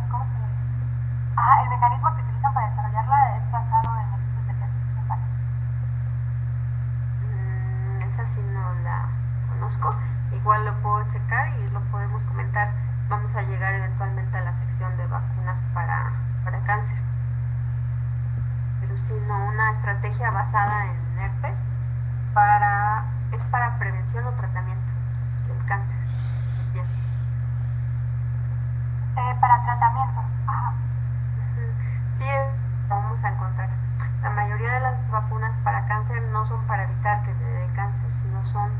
¿cómo se llama? El mecanismo que utilizan para desarrollarla es basado en el virus de herpes, me parece. Esa sí no la conozco. Igual lo puedo checar y lo podemos comentar. Vamos a llegar eventualmente a la sección de vacunas para cáncer. Pero sí, no, una estrategia basada en herpes es para prevención o tratamiento del cáncer. Bien. Para tratamiento. Ajá. Sí, vamos a encontrar. La mayoría de las vacunas para cáncer no son para evitar que le dé cáncer, sino son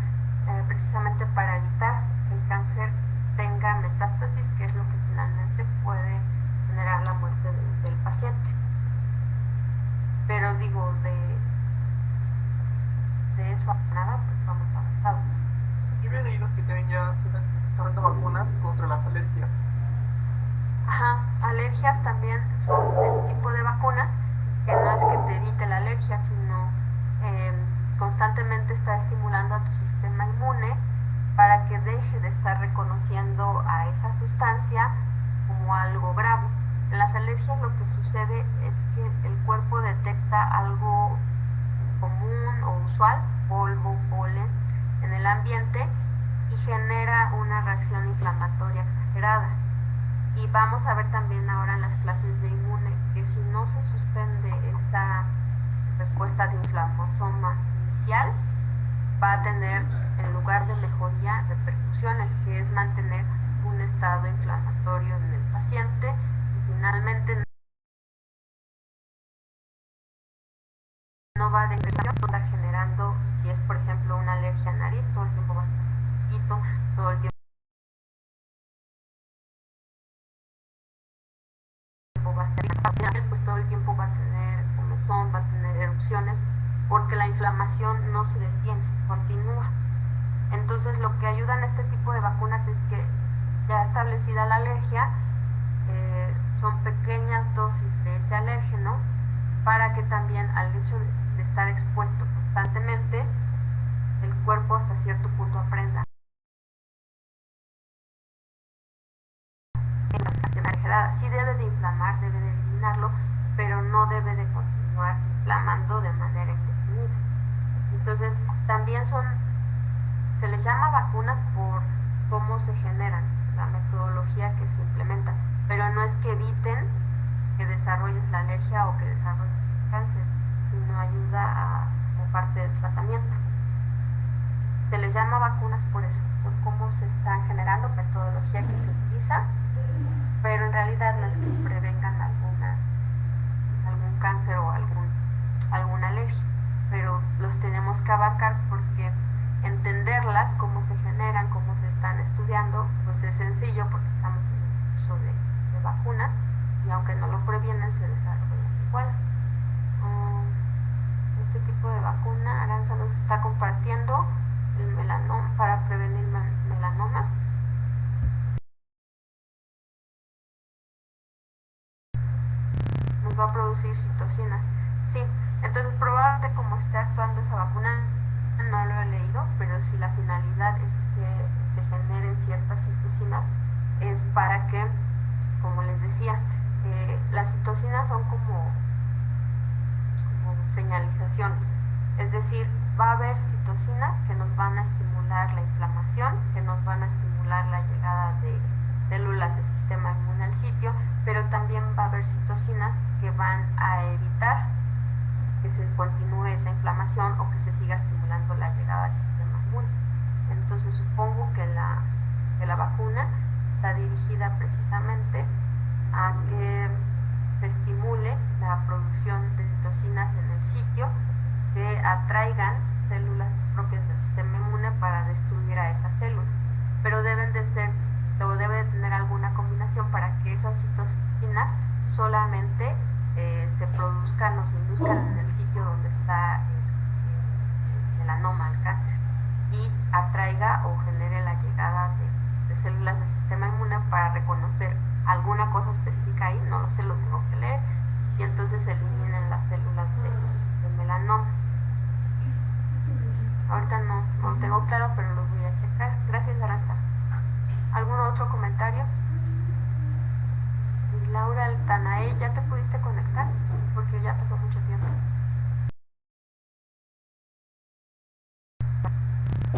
precisamente para evitar que el cáncer tenga metástasis, que es lo que finalmente puede generar la muerte del paciente. Pero digo, de eso a nada, pues vamos avanzados. Yo había leído que también ya se están desarrollando vacunas contra las alergias. Ajá, alergias también son el tipo de vacunas constantemente está estimulando a tu sistema inmune para que deje de estar reconociendo a esa sustancia como algo grave. En las alergias lo que sucede es que el cuerpo detecta algo común o usual, polvo, polen, en el ambiente y genera una reacción inflamatoria exagerada. Y vamos a ver también ahora en las clases de inmune que si no se suspende esta respuesta de inflamosoma inicial, va a tener, en lugar de mejoría, repercusiones, que es mantener un estado inflamatorio en el paciente y finalmente no va a estar generando, si es por ejemplo una alergia a nariz, todo el tiempo va a estar quito, todo el tiempo va a estar, pues todo el tiempo va a tener comezón, va a tener erupciones, porque la inflamación no se detiene, continúa. Entonces lo que ayudan a este tipo de vacunas es que ya establecida la alergia, son pequeñas dosis de ese alérgeno para que también al hecho de estar expuesto constantemente, el cuerpo hasta cierto punto aprenda. Sí debe de inflamar, debe de eliminarlo, pero no debe de continuar inflamando de manera indefinida. Entonces también se les llama vacunas por cómo se generan, la metodología que se implementa, pero no es que eviten que desarrolles la alergia o que desarrolles el cáncer, sino ayuda como parte del tratamiento. Se les llama vacunas por eso, por cómo se están generando, metodología que se utiliza, pero en realidad no es que prevengan algún cáncer o alguna alergia, pero los tenemos que abarcar porque entenderlas, cómo se generan, cómo se están estudiando, pues es sencillo porque estamos en el curso de vacunas y aunque no lo previenen se desarrollan igual. Este tipo de vacuna, Aranza nos está compartiendo el melanoma, para prevenir melanoma. Nos va a producir citocinas. Sí, entonces probablemente como esté actuando esa vacuna, no lo he leído, pero si la finalidad es que se generen ciertas citocinas, es para que, como les decía, las citocinas son como señalizaciones, es decir, va a haber citocinas que nos van a estimular la inflamación, que nos van a estimular la llegada de células del sistema inmune al sitio, pero también va a haber citocinas que van a evitar que se continúe esa inflamación o que se siga estimulando la llegada al sistema inmune. Entonces supongo que la vacuna está dirigida precisamente a que se estimule la producción de citocinas en el sitio que atraigan células propias del sistema inmune para destruir a esa célula, pero deben de ser o debe de tener alguna combinación para que esas citocinas solamente se produzcan o se induzcan en el sitio donde está el melanoma, el cáncer, y atraiga o genere la llegada de células del sistema inmune para reconocer alguna cosa específica ahí, no lo sé, lo tengo que leer, y entonces se eliminen las células de melanoma. Ahorita no lo tengo claro, pero lo voy a checar. Gracias, Aranza. ¿Algún otro comentario? Laura Altanae, ¿ya te pudiste conectar? Porque ya pasó mucho tiempo.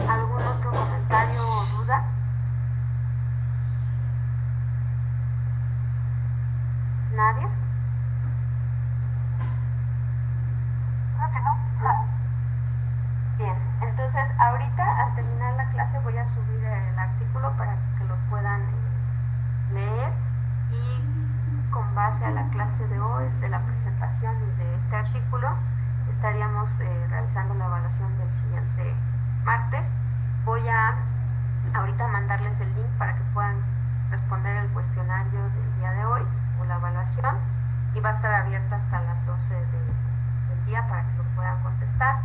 ¿Algún otro comentario o duda? ¿Nadie? Bien, entonces ahorita al terminar la clase voy a subir el artículo para que lo puedan leer y con base a la clase de hoy, de la presentación y de este artículo, estaríamos realizando la evaluación del siguiente martes. Voy a ahorita mandarles el link para que puedan responder el cuestionario del día de hoy o la evaluación y va a estar abierta hasta las 12 del día para que lo puedan contestar.